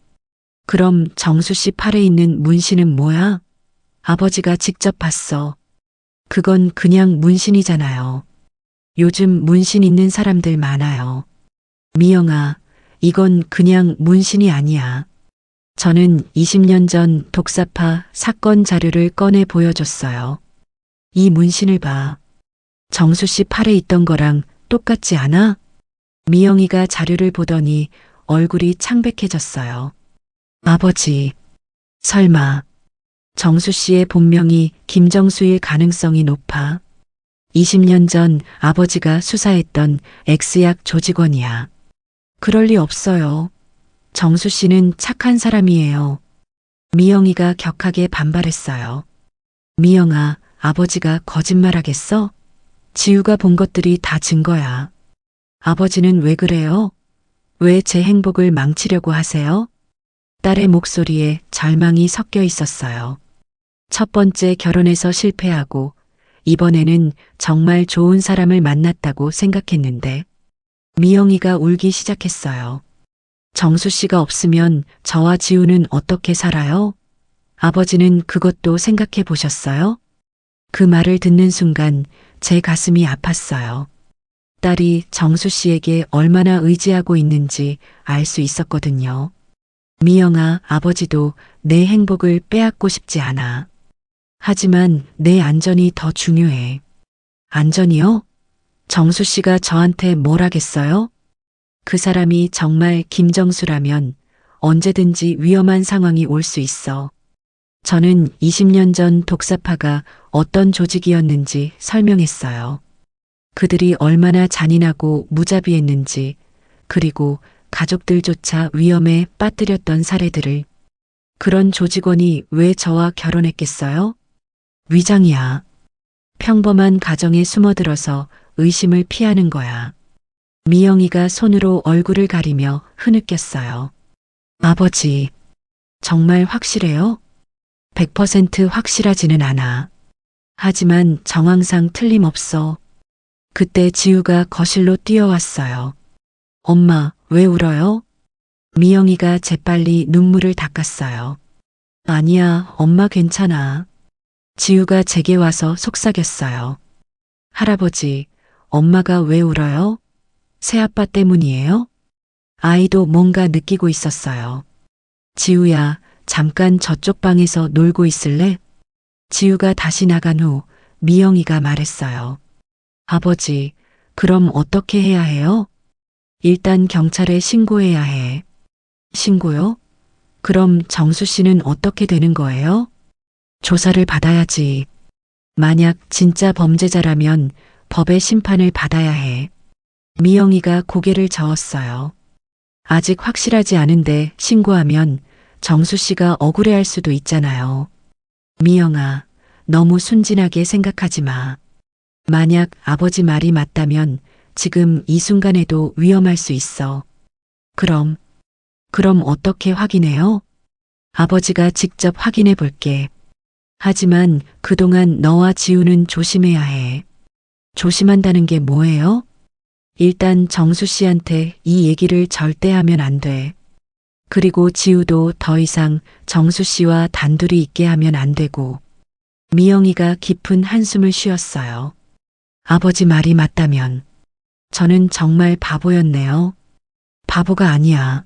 그럼 정수 씨 팔에 있는 문신은 뭐야? 아버지가 직접 봤어. 그건 그냥 문신이잖아요. 요즘 문신 있는 사람들 많아요. 미영아, 이건 그냥 문신이 아니야. 저는 20년 전 독사파 사건 자료를 꺼내 보여줬어요. 이 문신을 봐. 정수 씨 팔에 있던 거랑 똑같지 않아? 미영이가 자료를 보더니 얼굴이 창백해졌어요. 아버지, 설마 정수 씨의 본명이 김정수일 가능성이 높아. 20년 전 아버지가 수사했던 X약 조직원이야. 그럴 리 없어요. 정수 씨는 착한 사람이에요. 미영이가 격하게 반발했어요. 미영아, 아버지가 거짓말하겠어? 지우가 본 것들이 다 증거야. 아버지는 왜 그래요? 왜 제 행복을 망치려고 하세요? 딸의 목소리에 절망이 섞여 있었어요. 첫 번째 결혼에서 실패하고 이번에는 정말 좋은 사람을 만났다고 생각했는데 미영이가 울기 시작했어요. 정수 씨가 없으면 저와 지우는 어떻게 살아요? 아버지는 그것도 생각해 보셨어요? 그 말을 듣는 순간 제 가슴이 아팠어요. 딸이 정수 씨에게 얼마나 의지하고 있는지 알 수 있었거든요. 미영아, 아버지도 내 행복을 빼앗고 싶지 않아. 하지만 내 안전이 더 중요해. 안전이요? 정수 씨가 저한테 뭘 하겠어요? 그 사람이 정말 김정수라면 언제든지 위험한 상황이 올 수 있어. 저는 20년 전 독사파가 어떤 조직이었는지 설명했어요. 그들이 얼마나 잔인하고 무자비했는지, 그리고 가족들조차 위험에 빠뜨렸던 사례들을. 그런 조직원이 왜 저와 결혼했겠어요? 위장이야. 평범한 가정에 숨어들어서 의심을 피하는 거야. 미영이가 손으로 얼굴을 가리며 흐느꼈어요. 아버지, 정말 확실해요? 100% 확실하지는 않아. 하지만 정황상 틀림없어. 그때 지우가 거실로 뛰어왔어요. 엄마, 왜 울어요? 미영이가 재빨리 눈물을 닦았어요. 아니야, 엄마 괜찮아. 지우가 제게 와서 속삭였어요. 할아버지, 엄마가 왜 울어요? 새아빠 때문이에요? 아이도 뭔가 느끼고 있었어요. 지우야, 잠깐 저쪽 방에서 놀고 있을래? 지우가 다시 나간 후 미영이가 말했어요. 아버지, 그럼 어떻게 해야 해요? 일단 경찰에 신고해야 해. 신고요? 그럼 정수 씨는 어떻게 되는 거예요? 조사를 받아야지. 만약 진짜 범죄자라면 법의 심판을 받아야 해. 미영이가 고개를 저었어요. 아직 확실하지 않은데 신고하면 정수 씨가 억울해할 수도 있잖아요. 미영아, 너무 순진하게 생각하지 마. 만약 아버지 말이 맞다면 지금 이 순간에도 위험할 수 있어. 그럼 어떻게 확인해요? 아버지가 직접 확인해 볼게. 하지만 그동안 너와 지우는 조심해야 해. 조심한다는 게 뭐예요? 일단 정수 씨한테 이 얘기를 절대 하면 안 돼. 그리고 지우도 더 이상 정수 씨와 단둘이 있게 하면 안 되고. 미영이가 깊은 한숨을 쉬었어요. 아버지 말이 맞다면 저는 정말 바보였네요. 바보가 아니야.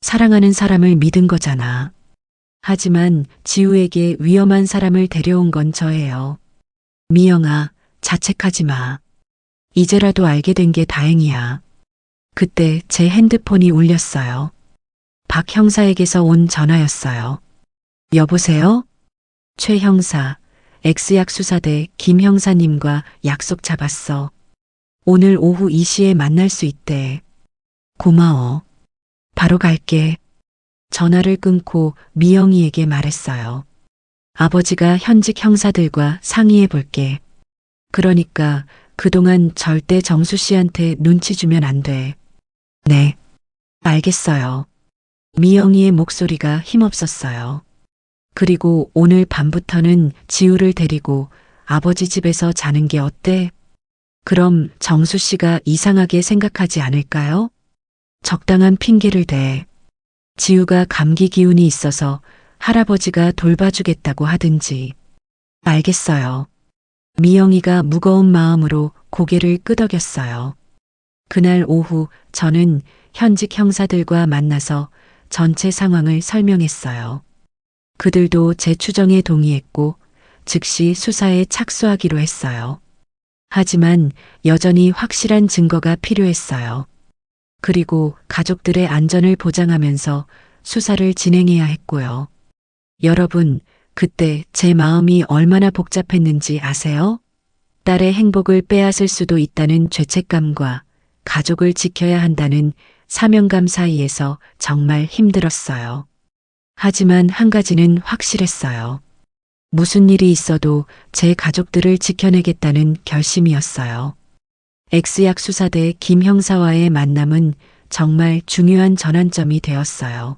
사랑하는 사람을 믿은 거잖아. 하지만 지우에게 위험한 사람을 데려온 건 저예요. 미영아, 자책하지 마. 이제라도 알게 된 게 다행이야. 그때 제 핸드폰이 울렸어요. 박 형사에게서 온 전화였어요. 여보세요? 최 형사, X약 수사대 김 형사님과 약속 잡았어. 오늘 오후 2시에 만날 수 있대. 고마워. 바로 갈게. 전화를 끊고 미영이에게 말했어요. 아버지가 현직 형사들과 상의해 볼게. 그러니까 그동안 절대 정수 씨한테 눈치 주면 안 돼. 네. 알겠어요. 미영이의 목소리가 힘없었어요. 그리고 오늘 밤부터는 지우를 데리고 아버지 집에서 자는 게 어때? 그럼 정수 씨가 이상하게 생각하지 않을까요? 적당한 핑계를 대. 지우가 감기 기운이 있어서 할아버지가 돌봐주겠다고 하든지. 알겠어요. 미영이가 무거운 마음으로 고개를 끄덕였어요. 그날 오후 저는 현직 형사들과 만나서 전체 상황을 설명했어요. 그들도 제 추정에 동의했고 즉시 수사에 착수하기로 했어요. 하지만 여전히 확실한 증거가 필요했어요. 그리고 가족들의 안전을 보장하면서 수사를 진행해야 했고요. 여러분, 그때 제 마음이 얼마나 복잡했는지 아세요? 딸의 행복을 빼앗을 수도 있다는 죄책감과 가족을 지켜야 한다는 사명감 사이에서 정말 힘들었어요. 하지만 한 가지는 확실했어요. 무슨 일이 있어도 제 가족들을 지켜내겠다는 결심이었어요. X약 수사대 김 형사와의 만남은 정말 중요한 전환점이 되었어요.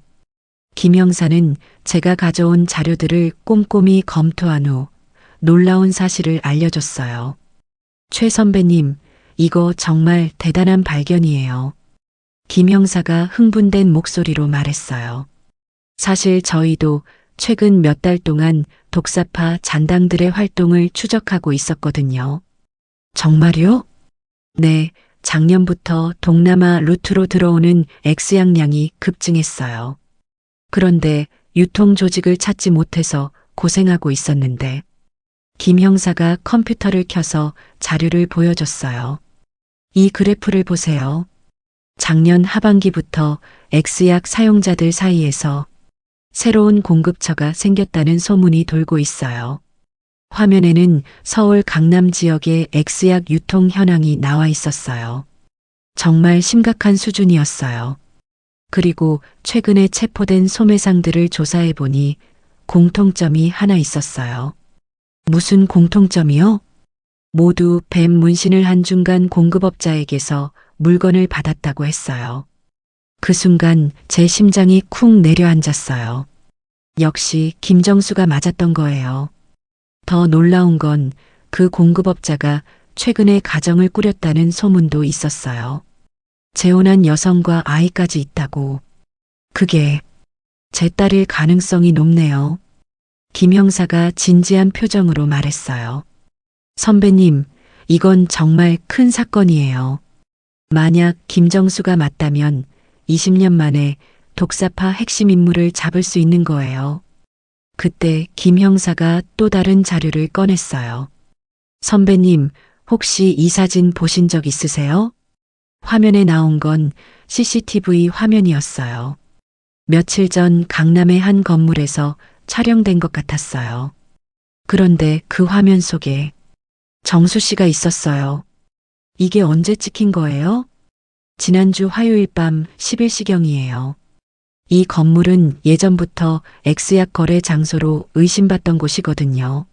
김 형사는 제가 가져온 자료들을 꼼꼼히 검토한 후 놀라운 사실을 알려줬어요. 최 선배님, 이거 정말 대단한 발견이에요. 김 형사가 흥분된 목소리로 말했어요. 사실 저희도 최근 몇 달 동안 독사파 잔당들의 활동을 추적하고 있었거든요. 정말요? 네, 작년부터 동남아 루트로 들어오는 X양량이 급증했어요. 그런데 유통 조직을 찾지 못해서 고생하고 있었는데 김 형사가 컴퓨터를 켜서 자료를 보여줬어요. 이 그래프를 보세요. 작년 하반기부터 X약 사용자들 사이에서 새로운 공급처가 생겼다는 소문이 돌고 있어요. 화면에는 서울 강남 지역의 X약 유통 현황이 나와 있었어요. 정말 심각한 수준이었어요. 그리고 최근에 체포된 소매상들을 조사해 보니 공통점이 하나 있었어요. 무슨 공통점이요? 모두 뱀 문신을 한 중간 공급업자에게서 물건을 받았다고 했어요. 그 순간 제 심장이 쿵 내려앉았어요. 역시 김정수가 맞았던 거예요. 더 놀라운 건 그 공급업자가 최근에 가정을 꾸렸다는 소문도 있었어요. 재혼한 여성과 아이까지 있다고. 그게 제 딸일 가능성이 높네요. 김 형사가 진지한 표정으로 말했어요. 선배님, 이건 정말 큰 사건이에요. 만약 김정수가 맞다면 20년 만에 독사파 핵심 인물을 잡을 수 있는 거예요. 그때 김 형사가 또 다른 자료를 꺼냈어요. 선배님, 혹시 이 사진 보신 적 있으세요? 화면에 나온 건 CCTV 화면이었어요. 며칠 전 강남의 한 건물에서 촬영된 것 같았어요. 그런데 그 화면 속에 정수 씨가 있었어요. 이게 언제 찍힌 거예요? 지난주 화요일 밤 10일시경이에요. 이 건물은 예전부터 X약 거래 장소로 의심받던 곳이거든요.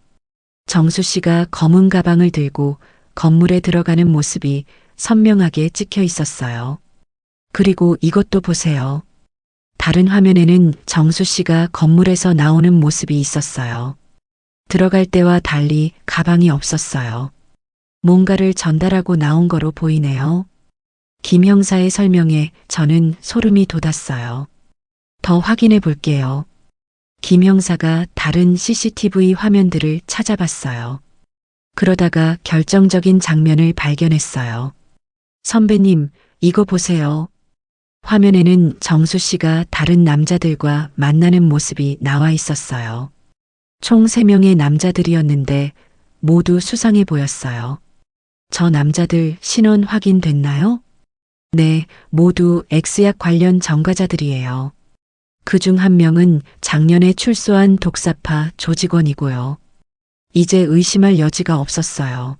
정수 씨가 검은 가방을 들고 건물에 들어가는 모습이 선명하게 찍혀 있었어요. 그리고 이것도 보세요. 다른 화면에는 정수 씨가 건물에서 나오는 모습이 있었어요. 들어갈 때와 달리 가방이 없었어요. 뭔가를 전달하고 나온 거로 보이네요. 김 형사의 설명에 저는 소름이 돋았어요. 더 확인해 볼게요. 김 형사가 다른 CCTV 화면들을 찾아봤어요. 그러다가 결정적인 장면을 발견했어요. 선배님, 이거 보세요. 화면에는 정수 씨가 다른 남자들과 만나는 모습이 나와 있었어요. 총 3명의 남자들이었는데 모두 수상해 보였어요. 저 남자들 신원 확인됐나요? 네, 모두 X약 관련 전과자들이에요. 그중 한 명은 작년에 출소한 독사파 조직원이고요. 이제 의심할 여지가 없었어요.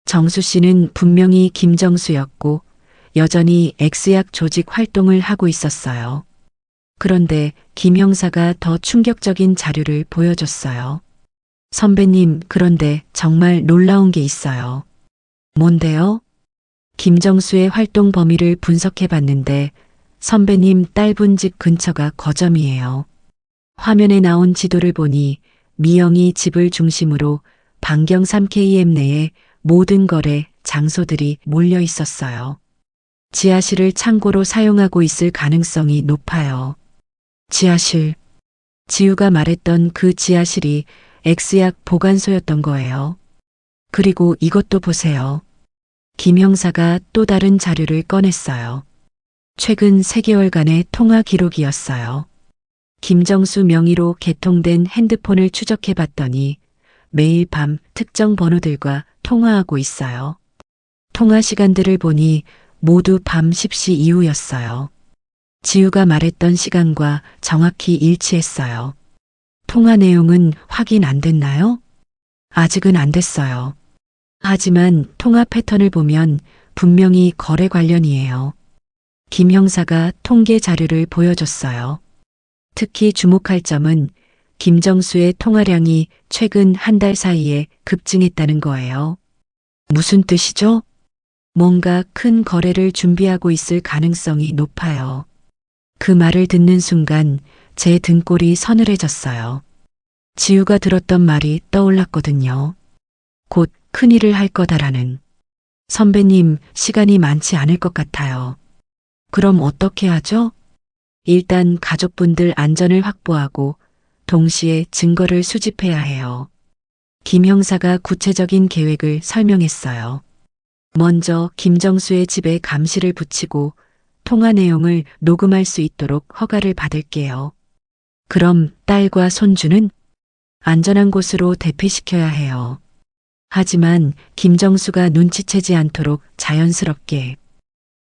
정수 씨는 분명히 김정수였고 여전히 X약 조직 활동을 하고 있었어요. 그런데 김 형사가 더 충격적인 자료를 보여줬어요. 선배님, 그런데 정말 놀라운 게 있어요. 뭔데요? 김정수의 활동 범위를 분석해 봤는데 선배님 딸분 집 근처가 거점이에요. 화면에 나온 지도를 보니 미영이 집을 중심으로 반경 3km 내에 모든 거래 장소들이 몰려 있었어요. 지하실을 창고로 사용하고 있을 가능성이 높아요. 지하실. 지우가 말했던 그 지하실이 X약 보관소였던 거예요. 그리고 이것도 보세요. 김 형사가 또 다른 자료를 꺼냈어요. 최근 3개월간의 통화 기록이었어요. 김정수 명의로 개통된 핸드폰을 추적해 봤더니 매일 밤 특정 번호들과 통화하고 있어요. 통화 시간들을 보니 모두 밤 10시 이후였어요. 지우가 말했던 시간과 정확히 일치했어요. 통화 내용은 확인 안 됐나요? 아직은 안 됐어요. 하지만 통화 패턴을 보면 분명히 거래 관련이에요. 김 형사가 통계 자료를 보여줬어요. 특히 주목할 점은 김정수의 통화량이 최근 한 달 사이에 급증했다는 거예요. 무슨 뜻이죠? 뭔가 큰 거래를 준비하고 있을 가능성이 높아요. 그 말을 듣는 순간 제 등골이 서늘해졌어요. 지우가 들었던 말이 떠올랐거든요. 곧 큰일을 할 거다라는. 선배님, 시간이 많지 않을 것 같아요. 그럼 어떻게 하죠? 일단 가족분들 안전을 확보하고 동시에 증거를 수집해야 해요. 김 형사가 구체적인 계획을 설명했어요. 먼저 김정수의 집에 감시를 붙이고 통화 내용을 녹음할 수 있도록 허가를 받을게요. 그럼 딸과 손주는 안전한 곳으로 대피시켜야 해요. 하지만 김정수가 눈치채지 않도록 자연스럽게.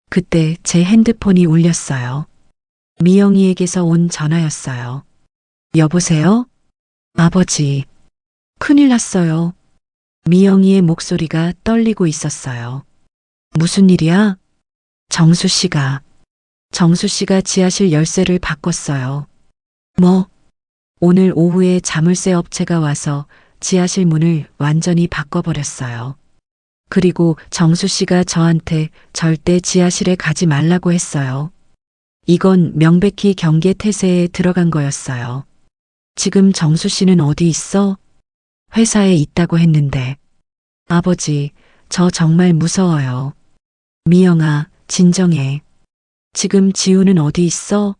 그때 제 핸드폰이 울렸어요. 미영이에게서 온 전화였어요. 여보세요? 아버지. 큰일 났어요. 미영이의 목소리가 떨리고 있었어요. 무슨 일이야? 정수 씨가 지하실 열쇠를 바꿨어요. 뭐? 오늘 오후에 자물쇠 업체가 와서 지하실 문을 완전히 바꿔버렸어요. 그리고 정수 씨가 저한테 절대 지하실에 가지 말라고 했어요. 이건 명백히 경계 태세에 들어간 거였어요. 지금 정수 씨는 어디 있어? 회사에 있다고 했는데. 아버지, 저 정말 무서워요. 미영아, 진정해. 지금 지우는 어디 있어?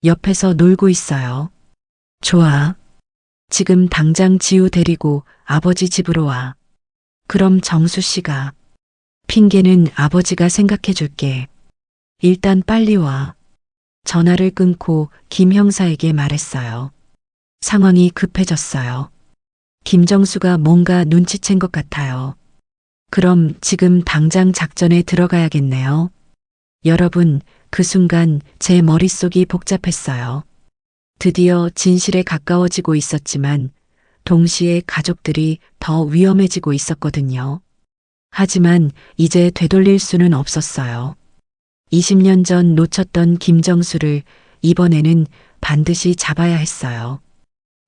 옆에서 놀고 있어요. 좋아. 지금 당장 지우 데리고 아버지 집으로 와. 그럼 정수 씨가. 핑계는 아버지가 생각해 줄게. 일단 빨리 와. 전화를 끊고 김 형사에게 말했어요. 상황이 급해졌어요. 김정수가 뭔가 눈치챈 것 같아요. 그럼 지금 당장 작전에 들어가야겠네요. 여러분, 그 순간 제 머릿속이 복잡했어요. 드디어 진실에 가까워지고 있었지만 동시에 가족들이 더 위험해지고 있었거든요. 하지만 이제 되돌릴 수는 없었어요. 20년 전 놓쳤던 김정수를 이번에는 반드시 잡아야 했어요.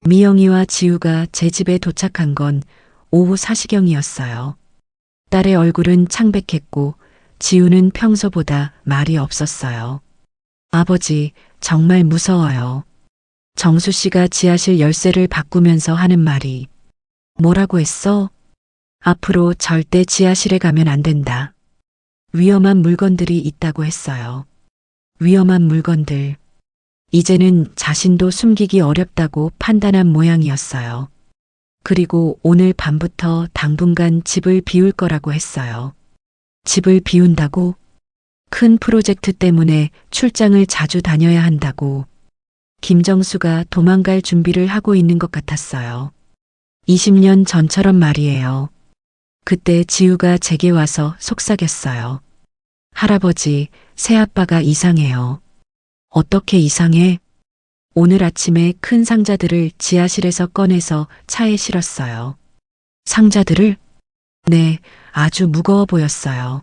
미영이와 지우가 제 집에 도착한 건 오후 4시경이었어요. 딸의 얼굴은 창백했고 지우는 평소보다 말이 없었어요. 아버지, 정말 무서워요. 정수 씨가 지하실 열쇠를 바꾸면서 하는 말이. 뭐라고 했어? 앞으로 절대 지하실에 가면 안 된다. 위험한 물건들이 있다고 했어요. 위험한 물건들. 이제는 자신도 숨기기 어렵다고 판단한 모양이었어요. 그리고 오늘 밤부터 당분간 집을 비울 거라고 했어요. 집을 비운다고? 큰 프로젝트 때문에 출장을 자주 다녀야 한다고. 김정수가 도망갈 준비를 하고 있는 것 같았어요. 20년 전처럼 말이에요. 그때 지우가 제게 와서 속삭였어요. 할아버지, 새아빠가 이상해요. 어떻게 이상해? 오늘 아침에 큰 상자들을 지하실에서 꺼내서 차에 실었어요. 상자들을? 네, 아주 무거워 보였어요.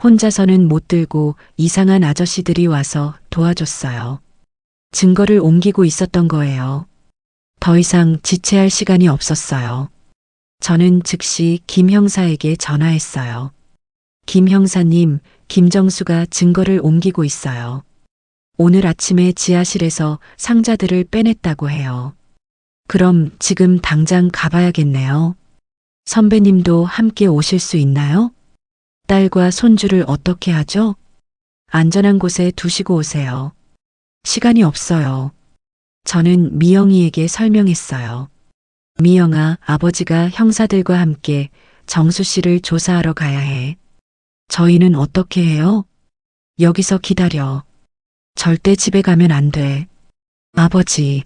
혼자서는 못 들고 이상한 아저씨들이 와서 도와줬어요. 증거를 옮기고 있었던 거예요. 더 이상 지체할 시간이 없었어요. 저는 즉시 김 형사에게 전화했어요. 김 형사님, 김정수가 증거를 옮기고 있어요. 오늘 아침에 지하실에서 상자들을 빼냈다고 해요. 그럼 지금 당장 가봐야겠네요. 선배님도 함께 오실 수 있나요? 딸과 손주를 어떻게 하죠? 안전한 곳에 두시고 오세요. 시간이 없어요. 저는 미영이에게 설명했어요. 미영아, 아버지가 형사들과 함께 정수 씨를 조사하러 가야 해. 저희는 어떻게 해요? 여기서 기다려. 절대 집에 가면 안 돼. 아버지,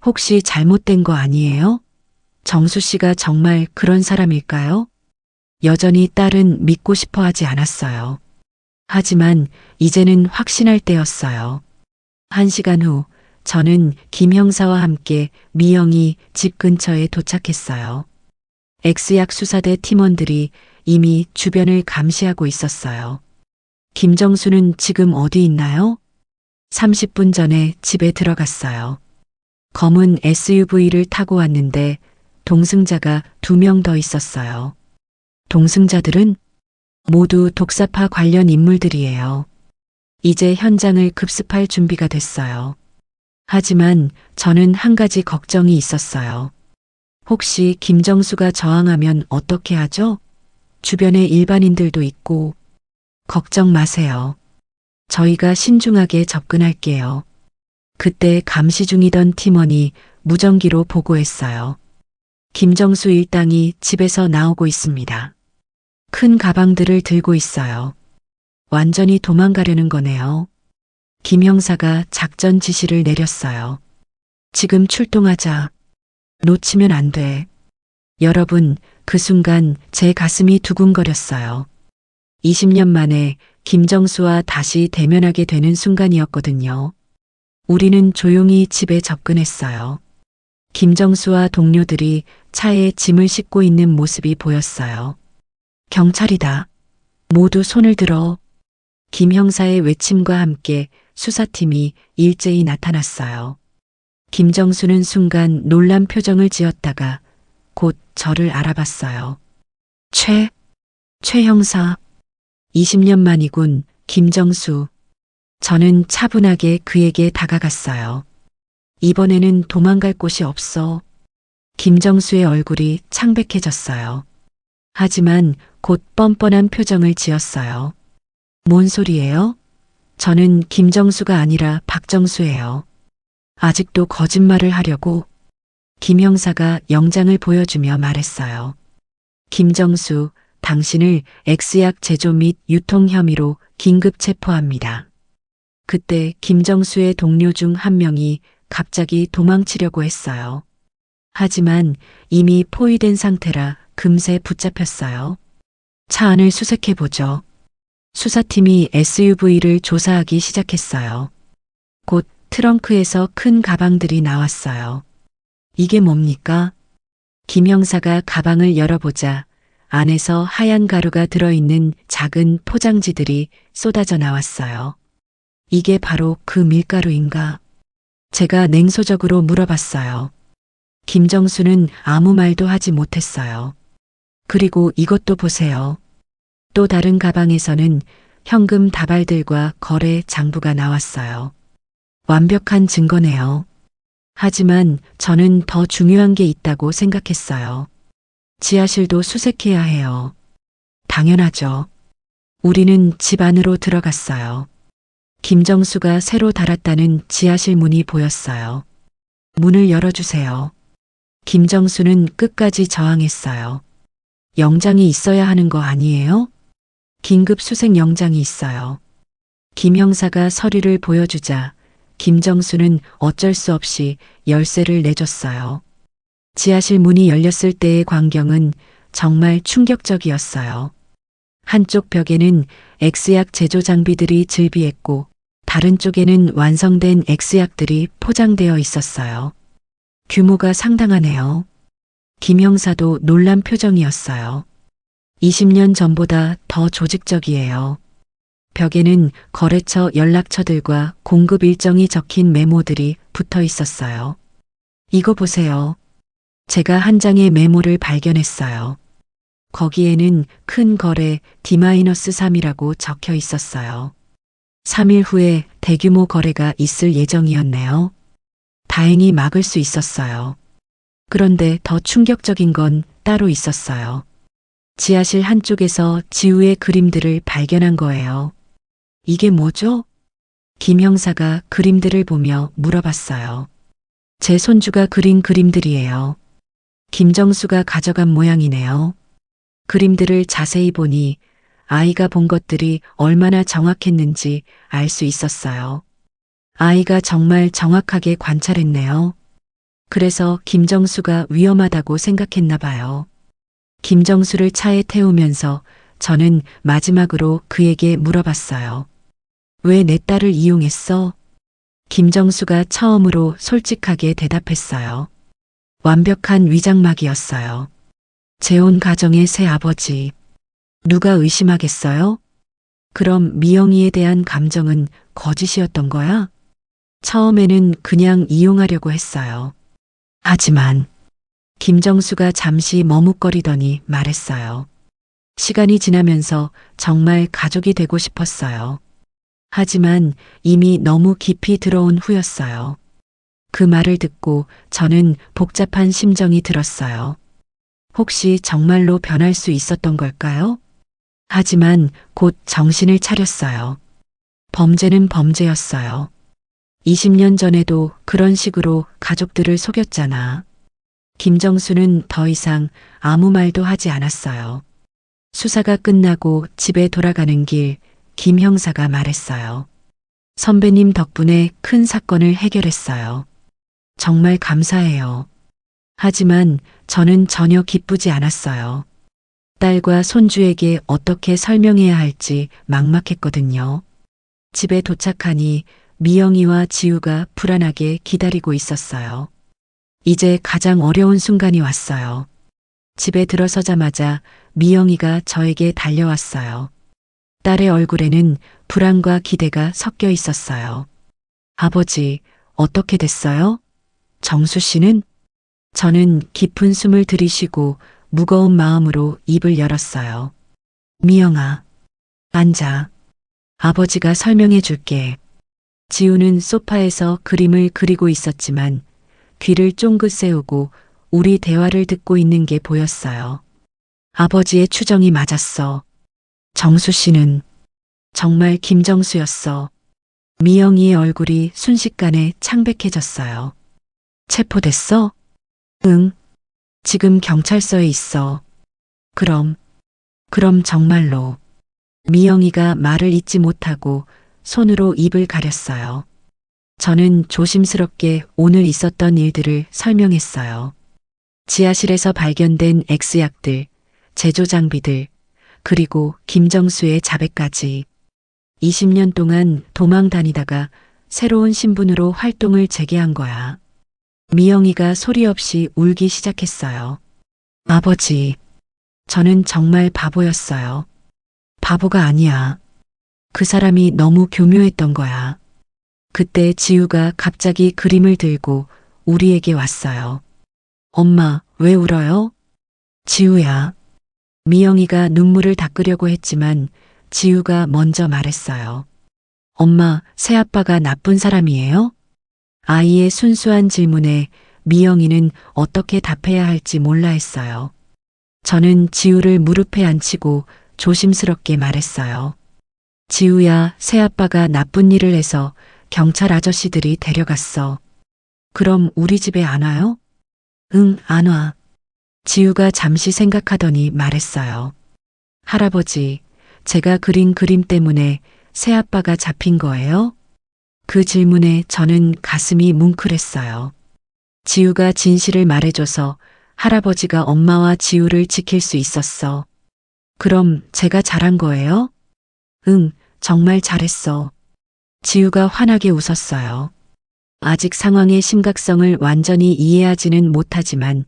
혹시 잘못된 거 아니에요? 정수 씨가 정말 그런 사람일까요? 여전히 딸은 믿고 싶어 하지 않았어요. 하지만 이제는 확신할 때였어요. 1시간 후, 저는 김 형사와 함께 미영이 집 근처에 도착했어요. X약 수사대 팀원들이 이미 주변을 감시하고 있었어요. 김정수는 지금 어디 있나요? 30분 전에 집에 들어갔어요. 검은 SUV를 타고 왔는데 동승자가 2명 더 있었어요. 동승자들은 모두 독사파 관련 인물들이에요. 이제 현장을 급습할 준비가 됐어요. 하지만 저는 한 가지 걱정이 있었어요. 혹시 김정수가 저항하면 어떻게 하죠? 주변에 일반인들도 있고. 걱정 마세요. 저희가 신중하게 접근할게요. 그때 감시 중이던 팀원이 무전기로 보고했어요. 김정수 일당이 집에서 나오고 있습니다. 큰 가방들을 들고 있어요. 완전히 도망가려는 거네요. 김 형사가 작전 지시를 내렸어요. 지금 출동하자. 놓치면 안 돼. 여러분, 그 순간 제 가슴이 두근거렸어요. 20년 만에 김정수와 다시 대면하게 되는 순간이었거든요. 우리는 조용히 집에 접근했어요. 김정수와 동료들이 차에 짐을 싣고 있는 모습이 보였어요. 경찰이다. 모두 손을 들어. 김 형사의 외침과 함께 수사팀이 일제히 나타났어요. 김정수는 순간 놀란 표정을 지었다가 곧 저를 알아봤어요. 최 형사. 20년 만이군, 김정수. 저는 차분하게 그에게 다가갔어요. 이번에는 도망갈 곳이 없어. 김정수의 얼굴이 창백해졌어요. 하지만 곧 뻔뻔한 표정을 지었어요. 뭔 소리예요? 저는 김정수가 아니라 박정수예요. 아직도 거짓말을 하려고. 김 형사가 영장을 보여주며 말했어요. 김정수, 당신을 X약 제조 및 유통 혐의로 긴급 체포합니다. 그때 김정수의 동료 중 한 명이 갑자기 도망치려고 했어요. 하지만 이미 포위된 상태라 금세 붙잡혔어요. 차 안을 수색해보죠. 수사팀이 SUV를 조사하기 시작했어요. 곧 트렁크에서 큰 가방들이 나왔어요. 이게 뭡니까? 김 형사가 가방을 열어보자 안에서 하얀 가루가 들어있는 작은 포장지들이 쏟아져 나왔어요. 이게 바로 그 밀가루인가? 제가 냉소적으로 물어봤어요. 김정수는 아무 말도 하지 못했어요. 그리고 이것도 보세요. 또 다른 가방에서는 현금 다발들과 거래 장부가 나왔어요. 완벽한 증거네요. 하지만 저는 더 중요한 게 있다고 생각했어요. 지하실도 수색해야 해요. 당연하죠. 우리는 집 안으로 들어갔어요. 김정수가 새로 달았다는 지하실 문이 보였어요. 문을 열어주세요. 김정수는 끝까지 저항했어요. 영장이 있어야 하는 거 아니에요? 긴급 수색 영장이 있어요. 김 형사가 서류를 보여주자 김정수는 어쩔 수 없이 열쇠를 내줬어요. 지하실 문이 열렸을 때의 광경은 정말 충격적이었어요. 한쪽 벽에는 X약 제조 장비들이 즐비했고 다른 쪽에는 완성된 X약들이 포장되어 있었어요. 규모가 상당하네요. 김 형사도 놀란 표정이었어요. 20년 전보다 더 조직적이에요. 벽에는 거래처 연락처들과 공급 일정이 적힌 메모들이 붙어 있었어요. 이거 보세요. 제가 한 장의 메모를 발견했어요. 거기에는 큰 거래 D-3이라고 적혀 있었어요. 3일 후에 대규모 거래가 있을 예정이었네요. 다행히 막을 수 있었어요. 그런데 더 충격적인 건 따로 있었어요. 지하실 한쪽에서 지우의 그림들을 발견한 거예요. 이게 뭐죠? 김 형사가 그림들을 보며 물어봤어요. 제 손주가 그린 그림들이에요. 김정수가 가져간 모양이네요. 그림들을 자세히 보니 아이가 본 것들이 얼마나 정확했는지 알 수 있었어요. 아이가 정말 정확하게 관찰했네요. 그래서 김정수가 위험하다고 생각했나 봐요. 김정수를 차에 태우면서 저는 마지막으로 그에게 물어봤어요. 왜 내 딸을 이용했어? 김정수가 처음으로 솔직하게 대답했어요. 완벽한 위장막이었어요. 재혼 가정의 새 아버지. 누가 의심하겠어요? 그럼 미영이에 대한 감정은 거짓이었던 거야? 처음에는 그냥 이용하려고 했어요. 하지만 김정수가 잠시 머뭇거리더니 말했어요. 시간이 지나면서 정말 가족이 되고 싶었어요. 하지만 이미 너무 깊이 들어온 후였어요. 그 말을 듣고 저는 복잡한 심정이 들었어요. 혹시 정말로 변할 수 있었던 걸까요? 하지만 곧 정신을 차렸어요. 범죄는 범죄였어요. 20년 전에도 그런 식으로 가족들을 속였잖아. 김정수는 더 이상 아무 말도 하지 않았어요. 수사가 끝나고 집에 돌아가는 길, 김 형사가 말했어요. 선배님 덕분에 큰 사건을 해결했어요. 정말 감사해요. 하지만 저는 전혀 기쁘지 않았어요. 딸과 손주에게 어떻게 설명해야 할지 막막했거든요. 집에 도착하니 미영이와 지우가 불안하게 기다리고 있었어요. 이제 가장 어려운 순간이 왔어요. 집에 들어서자마자 미영이가 저에게 달려왔어요. 딸의 얼굴에는 불안과 기대가 섞여 있었어요. 아버지, 어떻게 됐어요? 정수 씨는? 저는 깊은 숨을 들이쉬고 무거운 마음으로 입을 열었어요. 미영아, 앉아. 아버지가 설명해 줄게. 지우는 소파에서 그림을 그리고 있었지만 귀를 쫑긋 세우고 우리 대화를 듣고 있는 게 보였어요. 아버지의 추정이 맞았어. 정수 씨는 정말 김정수였어. 미영이의 얼굴이 순식간에 창백해졌어요. 체포됐어? 응. 지금 경찰서에 있어. 그럼 정말로. 미영이가 말을 잇지 못하고 손으로 입을 가렸어요. 저는 조심스럽게 오늘 있었던 일들을 설명했어요. 지하실에서 발견된 X약들, 제조 장비들, 그리고 김정수의 자백까지. 20년 동안 도망 다니다가 새로운 신분으로 활동을 재개한 거야. 미영이가 소리 없이 울기 시작했어요. 아버지, 저는 정말 바보였어요. 바보가 아니야. 그 사람이 너무 교묘했던 거야. 그때 지우가 갑자기 그림을 들고 우리에게 왔어요. 엄마, 왜 울어요? 지우야. 미영이가 눈물을 닦으려고 했지만 지우가 먼저 말했어요. 엄마, 새아빠가 나쁜 사람이에요? 아이의 순수한 질문에 미영이는 어떻게 답해야 할지 몰라 했어요. 저는 지우를 무릎에 앉히고 조심스럽게 말했어요. 지우야, 새아빠가 나쁜 일을 해서 경찰 아저씨들이 데려갔어. 그럼 우리 집에 안 와요? 응, 안 와. 지우가 잠시 생각하더니 말했어요. 할아버지, 제가 그린 그림 때문에 새아빠가 잡힌 거예요? 그 질문에 저는 가슴이 뭉클했어요. 지우가 진실을 말해줘서 할아버지가 엄마와 지우를 지킬 수 있었어. 그럼 제가 잘한 거예요? 응, 정말 잘했어. 지우가 환하게 웃었어요. 아직 상황의 심각성을 완전히 이해하지는 못하지만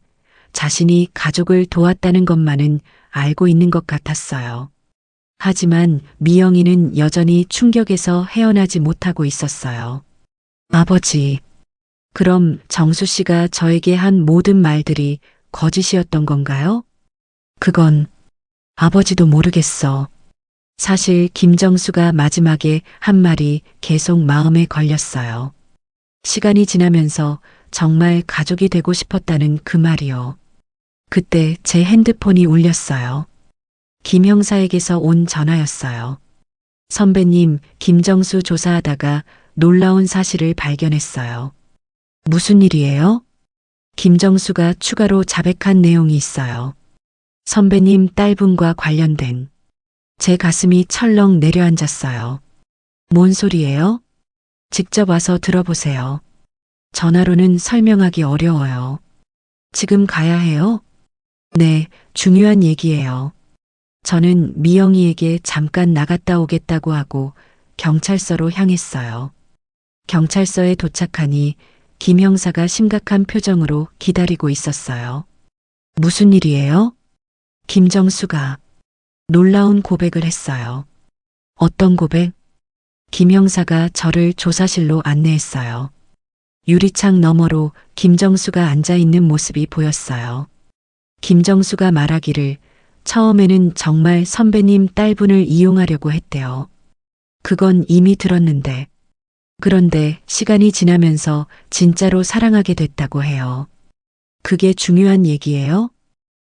자신이 가족을 도왔다는 것만은 알고 있는 것 같았어요. 하지만 미영이는 여전히 충격에서 헤어나지 못하고 있었어요. 아버지, 그럼 정수 씨가 저에게 한 모든 말들이 거짓이었던 건가요? 그건 아버지도 모르겠어. 사실 김정수가 마지막에 한 말이 계속 마음에 걸렸어요. 시간이 지나면서 정말 가족이 되고 싶었다는 그 말이요. 그때 제 핸드폰이 울렸어요. 김 형사에게서 온 전화였어요. 선배님, 김정수 조사하다가 놀라운 사실을 발견했어요. 무슨 일이에요? 김정수가 추가로 자백한 내용이 있어요. 선배님 딸분과 관련된. 제 가슴이 철렁 내려앉았어요. 뭔 소리예요? 직접 와서 들어보세요. 전화로는 설명하기 어려워요. 지금 가야 해요? 네, 중요한 얘기예요. 저는 미영이에게 잠깐 나갔다 오겠다고 하고 경찰서로 향했어요. 경찰서에 도착하니 김 형사가 심각한 표정으로 기다리고 있었어요. 무슨 일이에요? 김정수가 놀라운 고백을 했어요. 어떤 고백? 김 형사가 저를 조사실로 안내했어요. 유리창 너머로 김정수가 앉아 있는 모습이 보였어요. 김정수가 말하기를 처음에는 정말 선배님 딸분을 이용하려고 했대요. 그건 이미 들었는데. 그런데 시간이 지나면서 진짜로 사랑하게 됐다고 해요. 그게 중요한 얘기예요?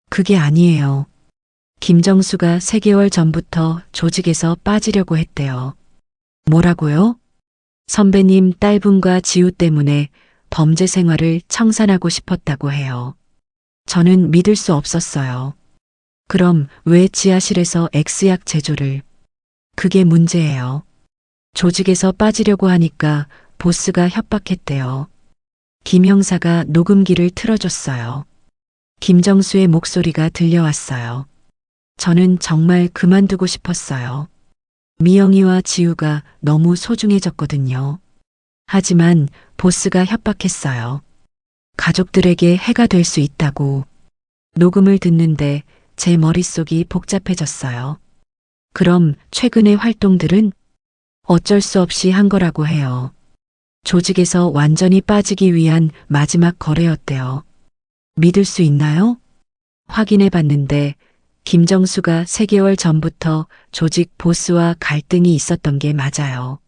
그게 아니에요. 김정수가 3개월 전부터 조직에서 빠지려고 했대요. 뭐라고요? 선배님 딸분과 지우 때문에 범죄 생활을 청산하고 싶었다고 해요. 저는 믿을 수 없었어요. 그럼 왜 지하실에서 X약 제조를? 그게 문제예요. 조직에서 빠지려고 하니까 보스가 협박했대요. 김 형사가 녹음기를 틀어줬어요. 김정수의 목소리가 들려왔어요. 저는 정말 그만두고 싶었어요. 미영이와 지우가 너무 소중해졌거든요. 하지만 보스가 협박했어요. 가족들에게 해가 될 수 있다고. 녹음을 듣는데 제 머릿속이 복잡해졌어요. 그럼 최근의 활동들은 어쩔 수 없이 한 거라고 해요. 조직에서 완전히 빠지기 위한 마지막 거래였대요. 믿을 수 있나요? 확인해 봤는데 김정수가 3개월 전부터 조직 보스와 갈등이 있었던 게 맞아요.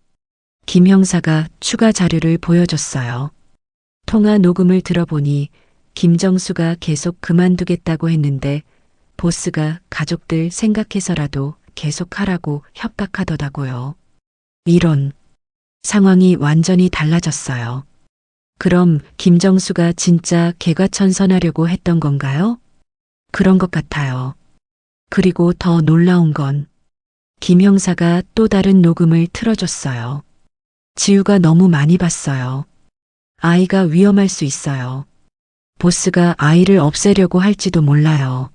김 형사가 추가 자료를 보여줬어요. 통화 녹음을 들어보니 김정수가 계속 그만두겠다고 했는데 보스가 가족들 생각해서라도 계속하라고 협박하더라고요. 이런 상황이 완전히 달라졌어요. 그럼 김정수가 진짜 개과천선하려고 했던 건가요? 그런 것 같아요. 그리고 더 놀라운 건 김 형사가 또 다른 녹음을 틀어줬어요. 지우가 너무 많이 봤어요. 아이가 위험할 수 있어요. 보스가 아이를 없애려고 할지도 몰라요.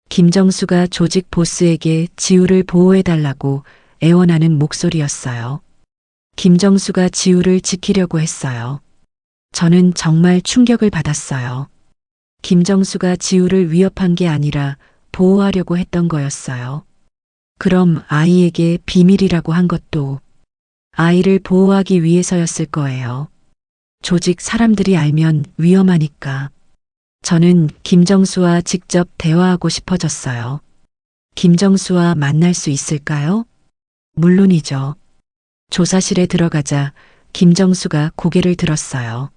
김정수가 조직 보스에게 지우를 보호해달라고 애원하는 목소리였어요. 김정수가 지우를 지키려고 했어요. 저는 정말 충격을 받았어요. 김정수가 지우를 위협한 게 아니라 보호하려고 했던 거였어요. 그럼 아이에게 비밀이라고 한 것도 아이를 보호하기 위해서였을 거예요. 조직 사람들이 알면 위험하니까. 저는 김정수와 직접 대화하고 싶어졌어요. 김정수와 만날 수 있을까요? 물론이죠. 조사실에 들어가자 김정수가 고개를 들었어요.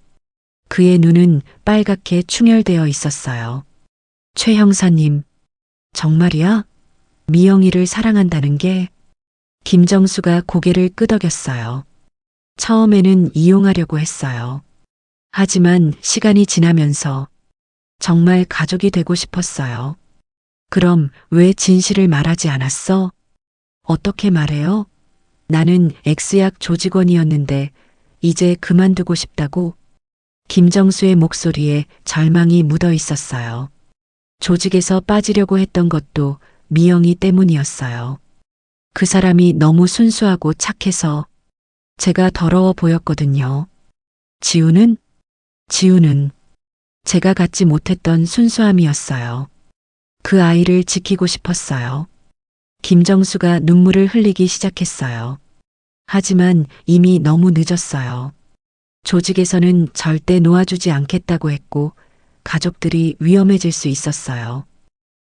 그의 눈은 빨갛게 충혈되어 있었어요. 최 형사님, 정말이야? 미영이를 사랑한다는 게? 김정수가 고개를 끄덕였어요. 처음에는 이용하려고 했어요. 하지만 시간이 지나면서 정말 가족이 되고 싶었어요. 그럼 왜 진실을 말하지 않았어? 어떻게 말해요? 나는 X약 조직원이었는데 이제 그만두고 싶다고? 김정수의 목소리에 절망이 묻어 있었어요. 조직에서 빠지려고 했던 것도 미영이 때문이었어요. 그 사람이 너무 순수하고 착해서 제가 더러워 보였거든요. 지우는? 지우는 제가 갖지 못했던 순수함이었어요. 그 아이를 지키고 싶었어요. 김정수가 눈물을 흘리기 시작했어요. 하지만 이미 너무 늦었어요. 조직에서는 절대 놓아주지 않겠다고 했고 가족들이 위험해질 수 있었어요.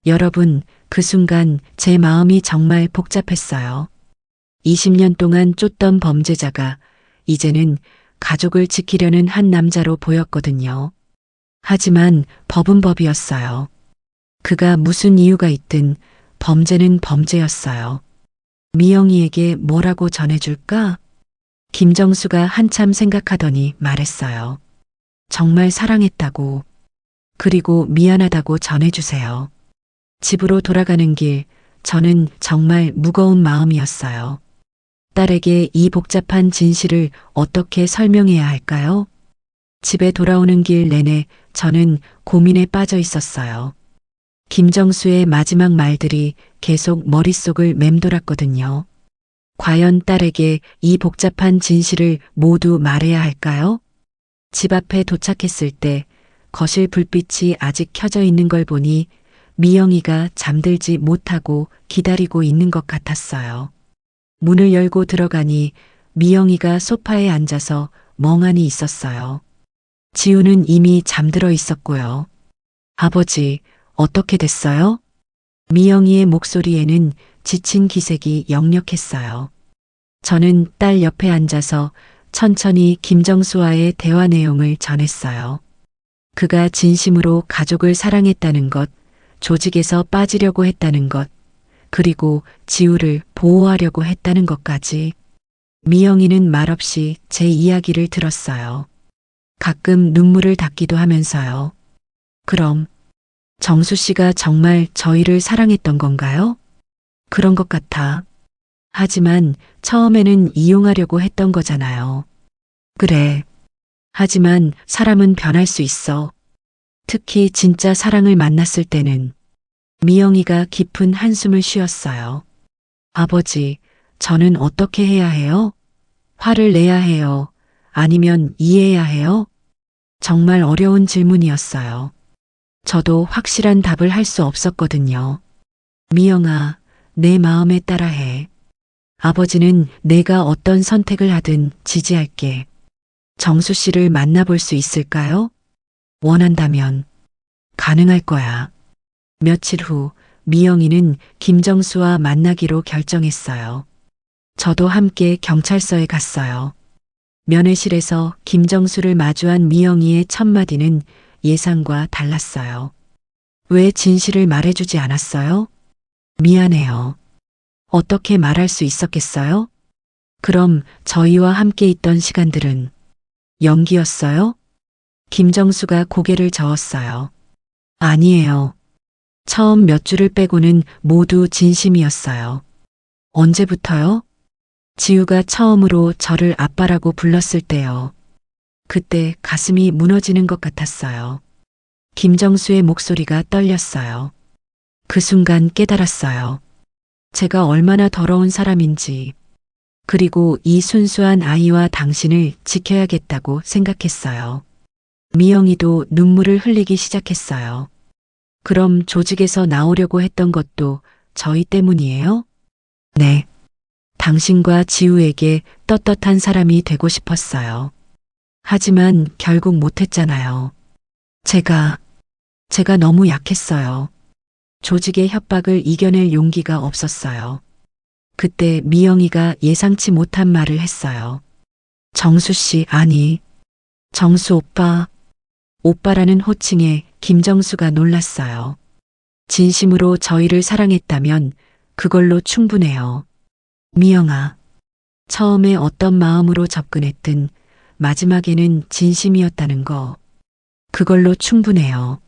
여러분, 그 순간 제 마음이 정말 복잡했어요. 20년 동안 쫓던 범죄자가 이제는 가족을 지키려는 한 남자로 보였거든요. 하지만 법은 법이었어요. 그가 무슨 이유가 있든 범죄는 범죄였어요. 미영이에게 뭐라고 전해줄까? 김정수가 한참 생각하더니 말했어요. 정말 사랑했다고. 그리고 미안하다고 전해주세요. 집으로 돌아가는 길, 저는 정말 무거운 마음이었어요. 딸에게 이 복잡한 진실을 어떻게 설명해야 할까요? 집에 돌아오는 길 내내 저는 고민에 빠져 있었어요. 김정수의 마지막 말들이 계속 머릿속을 맴돌았거든요. 과연 딸에게 이 복잡한 진실을 모두 말해야 할까요? 집 앞에 도착했을 때 거실 불빛이 아직 켜져 있는 걸 보니 미영이가 잠들지 못하고 기다리고 있는 것 같았어요. 문을 열고 들어가니 미영이가 소파에 앉아서 멍하니 있었어요. 지우는 이미 잠들어 있었고요. 아버지, 어떻게 됐어요? 미영이의 목소리에는 지친 기색이 역력했어요. 저는 딸 옆에 앉아서 천천히 김정수와의 대화 내용을 전했어요. 그가 진심으로 가족을 사랑했다는 것, 조직에서 빠지려고 했다는 것, 그리고 지우를 보호하려고 했다는 것까지. 미영이는 말없이 제 이야기를 들었어요. 가끔 눈물을 닦기도 하면서요. 그럼 정수 씨가 정말 저희를 사랑했던 건가요? 그런 것 같아. 하지만 처음에는 이용하려고 했던 거잖아요. 그래. 하지만 사람은 변할 수 있어. 특히 진짜 사랑을 만났을 때는. 미영이가 깊은 한숨을 쉬었어요. 아버지, 저는 어떻게 해야 해요? 화를 내야 해요? 아니면 이해해야 해요? 정말 어려운 질문이었어요. 저도 확실한 답을 할 수 없었거든요. 미영아, 내 마음에 따라해. 아버지는 내가 어떤 선택을 하든 지지할게. 정수 씨를 만나볼 수 있을까요? 원한다면 가능할 거야. 며칠 후 미영이는 김정수와 만나기로 결정했어요. 저도 함께 경찰서에 갔어요. 면회실에서 김정수를 마주한 미영이의 첫 마디는 예상과 달랐어요. 왜 진실을 말해주지 않았어요? 미안해요. 어떻게 말할 수 있었겠어요? 그럼 저희와 함께 있던 시간들은 연기였어요? 김정수가 고개를 저었어요. 아니에요. 처음 몇 줄을 빼고는 모두 진심이었어요. 언제부터요? 지우가 처음으로 저를 아빠라고 불렀을 때요. 그때 가슴이 무너지는 것 같았어요. 김정수의 목소리가 떨렸어요. 그 순간 깨달았어요. 제가 얼마나 더러운 사람인지, 그리고 이 순수한 아이와 당신을 지켜야겠다고 생각했어요. 미영이도 눈물을 흘리기 시작했어요. 그럼 조직에서 나오려고 했던 것도 저희 때문이에요? 네. 당신과 지우에게 떳떳한 사람이 되고 싶었어요. 하지만 결국 못했잖아요. 제가 너무 약했어요. 조직의 협박을 이겨낼 용기가 없었어요. 그때 미영이가 예상치 못한 말을 했어요. 정수 씨, 아니, 정수 오빠. 오빠라는 호칭에 김정수가 놀랐어요. 진심으로 저희를 사랑했다면 그걸로 충분해요. 미영아, 처음에 어떤 마음으로 접근했든 마지막에는 진심이었다는 거. 그걸로 충분해요.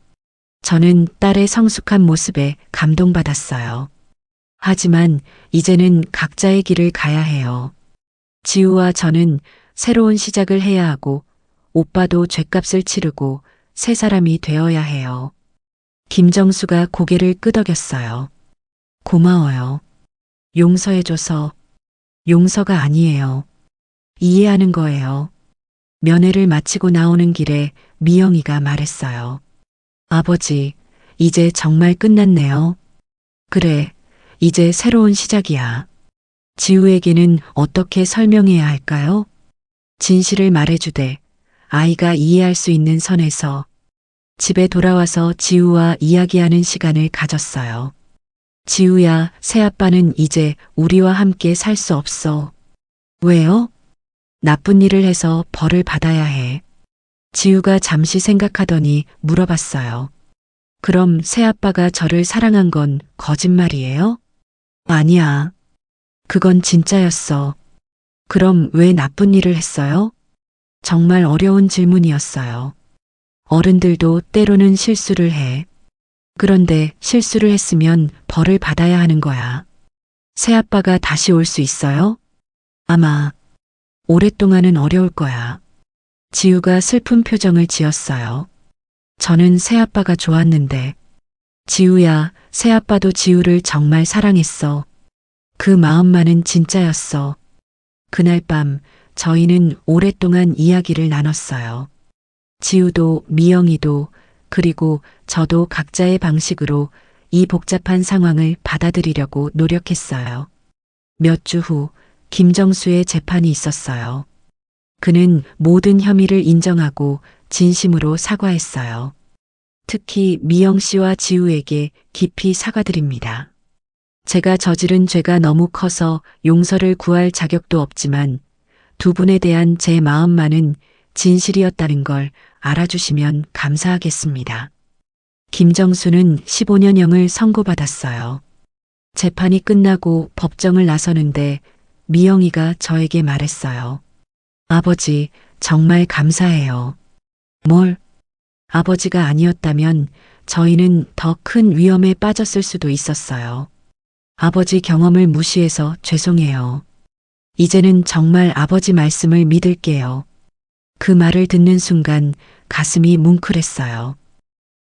저는 딸의 성숙한 모습에 감동받았어요. 하지만 이제는 각자의 길을 가야 해요. 지우와 저는 새로운 시작을 해야 하고 오빠도 죗값을 치르고 새 사람이 되어야 해요. 김정수가 고개를 끄덕였어요. 고마워요. 용서해줘서. 용서가 아니에요. 이해하는 거예요. 면회를 마치고 나오는 길에 미영이가 말했어요. 아버지, 이제 정말 끝났네요. 그래, 이제 새로운 시작이야. 지우에게는 어떻게 설명해야 할까요? 진실을 말해주되 아이가 이해할 수 있는 선에서 집에 돌아와서 지우와 이야기하는 시간을 가졌어요. 지우야, 새아빠는 이제 우리와 함께 살 수 없어. 왜요? 나쁜 일을 해서 벌을 받아야 해. 지우가 잠시 생각하더니 물어봤어요. 그럼 새아빠가 저를 사랑한 건 거짓말이에요? 아니야. 그건 진짜였어. 그럼 왜 나쁜 일을 했어요? 정말 어려운 질문이었어요. 어른들도 때로는 실수를 해. 그런데 실수를 했으면 벌을 받아야 하는 거야. 새아빠가 다시 올 수 있어요? 아마 오랫동안은 어려울 거야. 지우가 슬픈 표정을 지었어요. 저는 새아빠가 좋았는데. 지우야, 새아빠도 지우를 정말 사랑했어. 그 마음만은 진짜였어. 그날 밤 저희는 오랫동안 이야기를 나눴어요. 지우도 미영이도 그리고 저도 각자의 방식으로 이 복잡한 상황을 받아들이려고 노력했어요. 몇 주 후 김정수의 재판이 있었어요. 그는 모든 혐의를 인정하고 진심으로 사과했어요. 특히 미영 씨와 지우에게 깊이 사과드립니다. 제가 저지른 죄가 너무 커서 용서를 구할 자격도 없지만 두 분에 대한 제 마음만은 진실이었다는 걸 알아주시면 감사하겠습니다. 김정수는 15년형을 선고받았어요. 재판이 끝나고 법정을 나서는데 미영이가 저에게 말했어요. 아버지, 정말 감사해요. 뭘? 아버지가 아니었다면 저희는 더 큰 위험에 빠졌을 수도 있었어요. 아버지 경험을 무시해서 죄송해요. 이제는 정말 아버지 말씀을 믿을게요. 그 말을 듣는 순간 가슴이 뭉클했어요.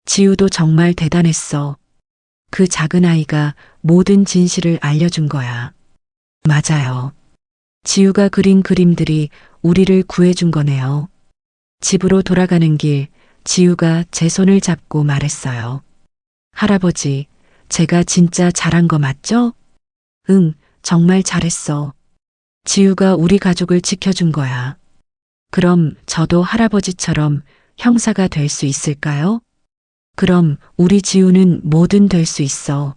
지우도 정말 대단했어. 그 작은 아이가 모든 진실을 알려준 거야. 맞아요. 지우가 그린 그림들이 우리를 구해준 거네요. 집으로 돌아가는 길, 지우가 제 손을 잡고 말했어요. 할아버지, 제가 진짜 잘한 거 맞죠? 응, 정말 잘했어. 지우가 우리 가족을 지켜준 거야. 그럼 저도 할아버지처럼 형사가 될 수 있을까요? 그럼 우리 지우는 뭐든 될 수 있어.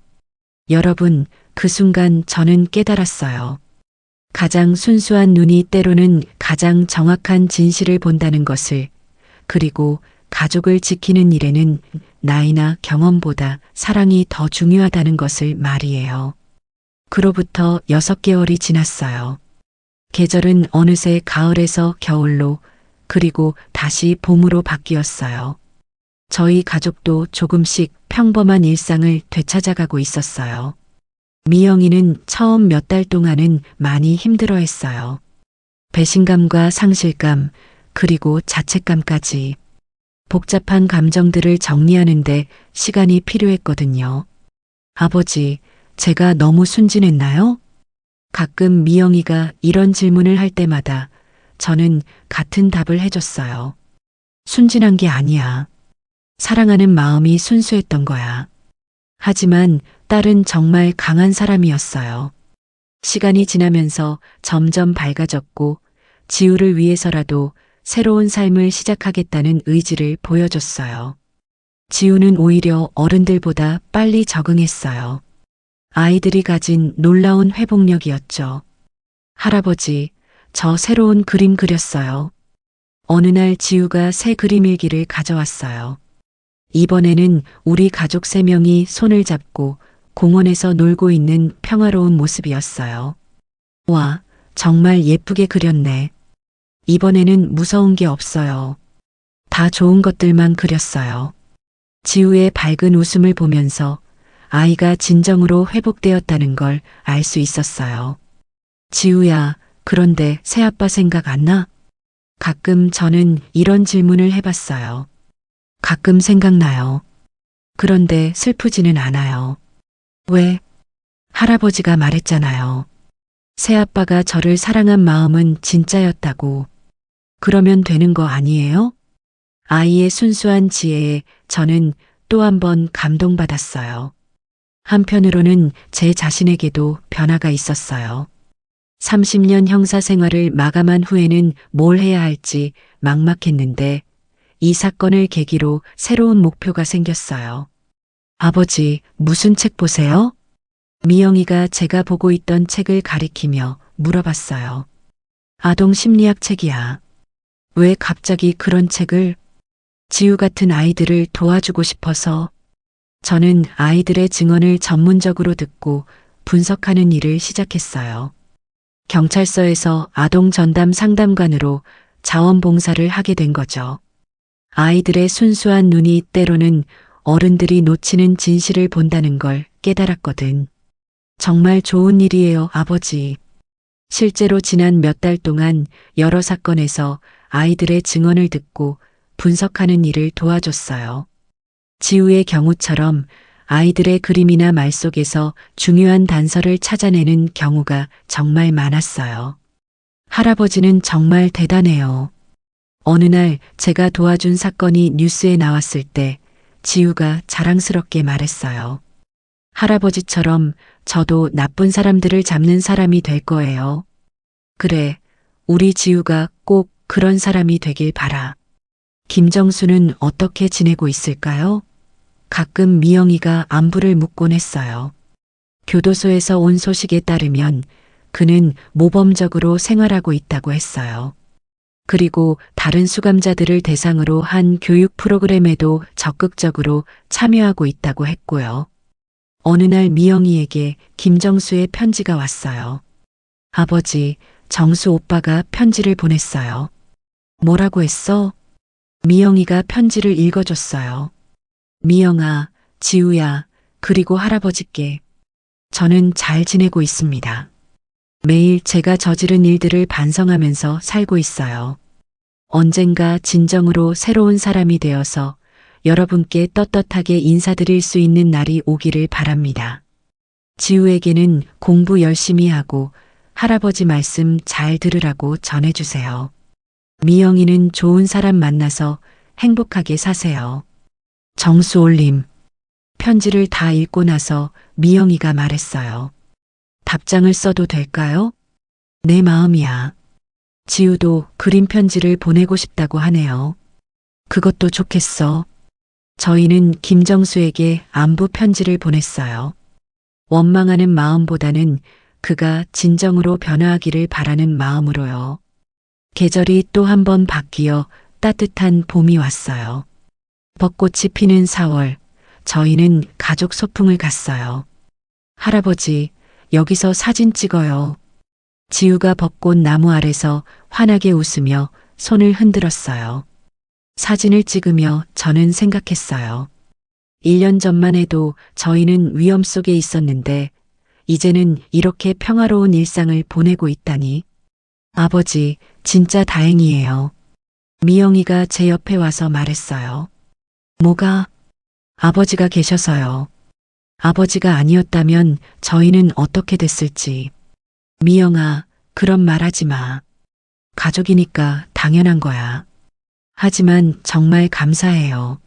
여러분, 그 순간 저는 깨달았어요. 가장 순수한 눈이 때로는 가장 정확한 진실을 본다는 것을, 그리고 가족을 지키는 일에는 나이나 경험보다 사랑이 더 중요하다는 것을 말이에요. 그로부터 6개월이 지났어요. 계절은 어느새 가을에서 겨울로, 그리고 다시 봄으로 바뀌었어요. 저희 가족도 조금씩 평범한 일상을 되찾아가고 있었어요. 미영이는 처음 몇 달 동안은 많이 힘들어했어요. 배신감과 상실감, 그리고 자책감까지. 복잡한 감정들을 정리하는데 시간이 필요했거든요. 아버지, 제가 너무 순진했나요? 가끔 미영이가 이런 질문을 할 때마다 저는 같은 답을 해줬어요. 순진한 게 아니야. 사랑하는 마음이 순수했던 거야. 하지만 딸은 정말 강한 사람이었어요. 시간이 지나면서 점점 밝아졌고 지우를 위해서라도 새로운 삶을 시작하겠다는 의지를 보여줬어요. 지우는 오히려 어른들보다 빨리 적응했어요. 아이들이 가진 놀라운 회복력이었죠. 할아버지, 저 새로운 그림 그렸어요. 어느 날 지우가 새 그림 일기를 가져왔어요. 이번에는 우리 가족 3명이 손을 잡고 공원에서 놀고 있는 평화로운 모습이었어요. 와, 정말 예쁘게 그렸네. 이번에는 무서운 게 없어요. 다 좋은 것들만 그렸어요. 지우의 밝은 웃음을 보면서 아이가 진정으로 회복되었다는 걸 알 수 있었어요. 지우야, 그런데 새아빠 생각 안 나? 가끔 저는 이런 질문을 해봤어요. 가끔 생각나요. 그런데 슬프지는 않아요. 왜? 할아버지가 말했잖아요. 새아빠가 저를 사랑한 마음은 진짜였다고. 그러면 되는 거 아니에요? 아이의 순수한 지혜에 저는 또 한 번 감동받았어요. 한편으로는 제 자신에게도 변화가 있었어요. 30년 형사 생활을 마감한 후에는 뭘 해야 할지 막막했는데 이 사건을 계기로 새로운 목표가 생겼어요. 아버지, 무슨 책 보세요? 미영이가 제가 보고 있던 책을 가리키며 물어봤어요. 아동 심리학 책이야. 왜 갑자기 그런 책을? 지우 같은 아이들을 도와주고 싶어서. 저는 아이들의 증언을 전문적으로 듣고 분석하는 일을 시작했어요. 경찰서에서 아동 전담 상담관으로 자원봉사를 하게 된 거죠. 아이들의 순수한 눈이 때로는 어른들이 놓치는 진실을 본다는 걸 깨달았거든. 정말 좋은 일이에요, 아버지. 실제로 지난 몇 달 동안 여러 사건에서 아이들의 증언을 듣고 분석하는 일을 도와줬어요. 지우의 경우처럼 아이들의 그림이나 말 속에서 중요한 단서를 찾아내는 경우가 정말 많았어요. 할아버지는 정말 대단해요. 어느 날 제가 도와준 사건이 뉴스에 나왔을 때 지우가 자랑스럽게 말했어요. 할아버지처럼 저도 나쁜 사람들을 잡는 사람이 될 거예요. 그래, 우리 지우가 꼭 그런 사람이 되길 바라. 김정수는 어떻게 지내고 있을까요? 가끔 미영이가 안부를 묻곤 했어요. 교도소에서 온 소식에 따르면 그는 모범적으로 생활하고 있다고 했어요. 그리고 다른 수감자들을 대상으로 한 교육 프로그램에도 적극적으로 참여하고 있다고 했고요. 어느 날 미영이에게 김정수의 편지가 왔어요. 아버지, 정수 오빠가 편지를 보냈어요. 뭐라고 했어? 미영이가 편지를 읽어줬어요. 미영아, 지우야, 그리고 할아버지께. 저는 잘 지내고 있습니다. 매일 제가 저지른 일들을 반성하면서 살고 있어요. 언젠가 진정으로 새로운 사람이 되어서 여러분께 떳떳하게 인사드릴 수 있는 날이 오기를 바랍니다. 지우에게는 공부 열심히 하고 할아버지 말씀 잘 들으라고 전해주세요. 미영이는 좋은 사람 만나서 행복하게 사세요. 정수 올림. 편지를 다 읽고 나서 미영이가 말했어요. 답장을 써도 될까요? 내 마음이야. 지우도 그림 편지를 보내고 싶다고 하네요. 그것도 좋겠어. 저희는 김정수에게 안부 편지를 보냈어요. 원망하는 마음보다는 그가 진정으로 변화하기를 바라는 마음으로요. 계절이 또 한 번 바뀌어 따뜻한 봄이 왔어요. 벚꽃이 피는 4월, 저희는 가족 소풍을 갔어요. 할아버지, 여기서 사진 찍어요. 지우가 벚꽃 나무 아래서 환하게 웃으며 손을 흔들었어요. 사진을 찍으며 저는 생각했어요. 1년 전만 해도 저희는 위험 속에 있었는데 이제는 이렇게 평화로운 일상을 보내고 있다니. 아버지, 진짜 다행이에요. 미영이가 제 옆에 와서 말했어요. 뭐가? 아버지가 계셔서요. 아버지가 아니었다면 저희는 어떻게 됐을지. 미영아, 그런 말 하지 마. 가족이니까 당연한 거야. 하지만 정말 감사해요.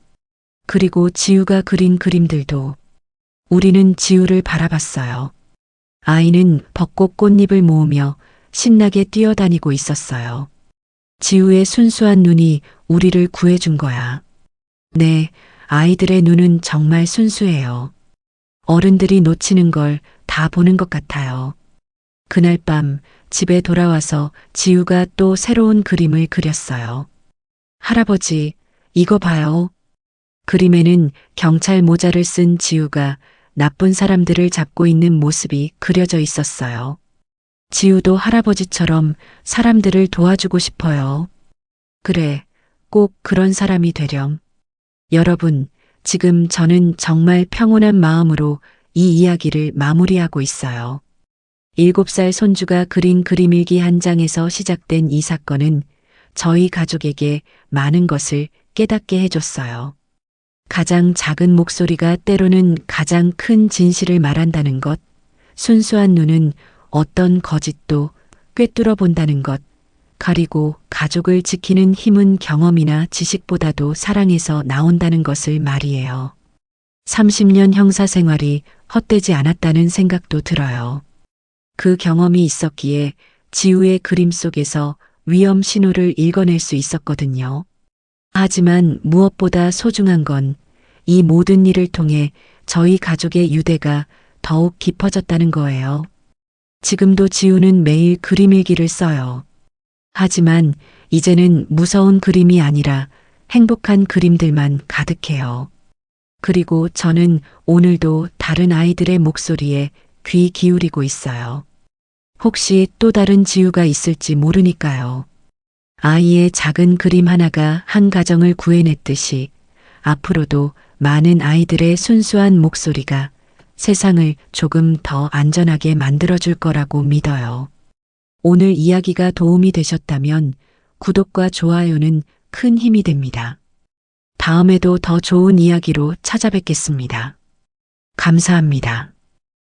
그리고 지우가 그린 그림들도. 우리는 지우를 바라봤어요. 아이는 벚꽃 꽃잎을 모으며 신나게 뛰어다니고 있었어요. 지우의 순수한 눈이 우리를 구해준 거야. 네, 아이들의 눈은 정말 순수해요. 어른들이 놓치는 걸 다 보는 것 같아요. 그날 밤 집에 돌아와서 지우가 또 새로운 그림을 그렸어요. 할아버지, 이거 봐요. 그림에는 경찰 모자를 쓴 지우가 나쁜 사람들을 잡고 있는 모습이 그려져 있었어요. 지우도 할아버지처럼 사람들을 도와주고 싶어요. 그래, 꼭 그런 사람이 되렴. 여러분, 지금 저는 정말 평온한 마음으로 이 이야기를 마무리하고 있어요. 7살 손주가 그린 그림 일기 한 장에서 시작된 이 사건은 저희 가족에게 많은 것을 깨닫게 해줬어요. 가장 작은 목소리가 때로는 가장 큰 진실을 말한다는 것, 순수한 눈은 어떤 거짓도 꿰뚫어 본다는 것, 그리고 가족을 지키는 힘은 경험이나 지식보다도 사랑에서 나온다는 것을 말이에요. 30년 형사 생활이 헛되지 않았다는 생각도 들어요. 그 경험이 있었기에 지우의 그림 속에서 위험 신호를 읽어낼 수 있었거든요. 하지만 무엇보다 소중한 건 이 모든 일을 통해 저희 가족의 유대가 더욱 깊어졌다는 거예요. 지금도 지우는 매일 그림 일기를 써요. 하지만 이제는 무서운 그림이 아니라 행복한 그림들만 가득해요. 그리고 저는 오늘도 다른 아이들의 목소리에 귀 기울이고 있어요. 혹시 또 다른 지우가 있을지 모르니까요. 아이의 작은 그림 하나가 한 가정을 구해냈듯이 앞으로도 많은 아이들의 순수한 목소리가 세상을 조금 더 안전하게 만들어줄 거라고 믿어요. 오늘 이야기가 도움이 되셨다면 구독과 좋아요는 큰 힘이 됩니다. 다음에도 더 좋은 이야기로 찾아뵙겠습니다. 감사합니다.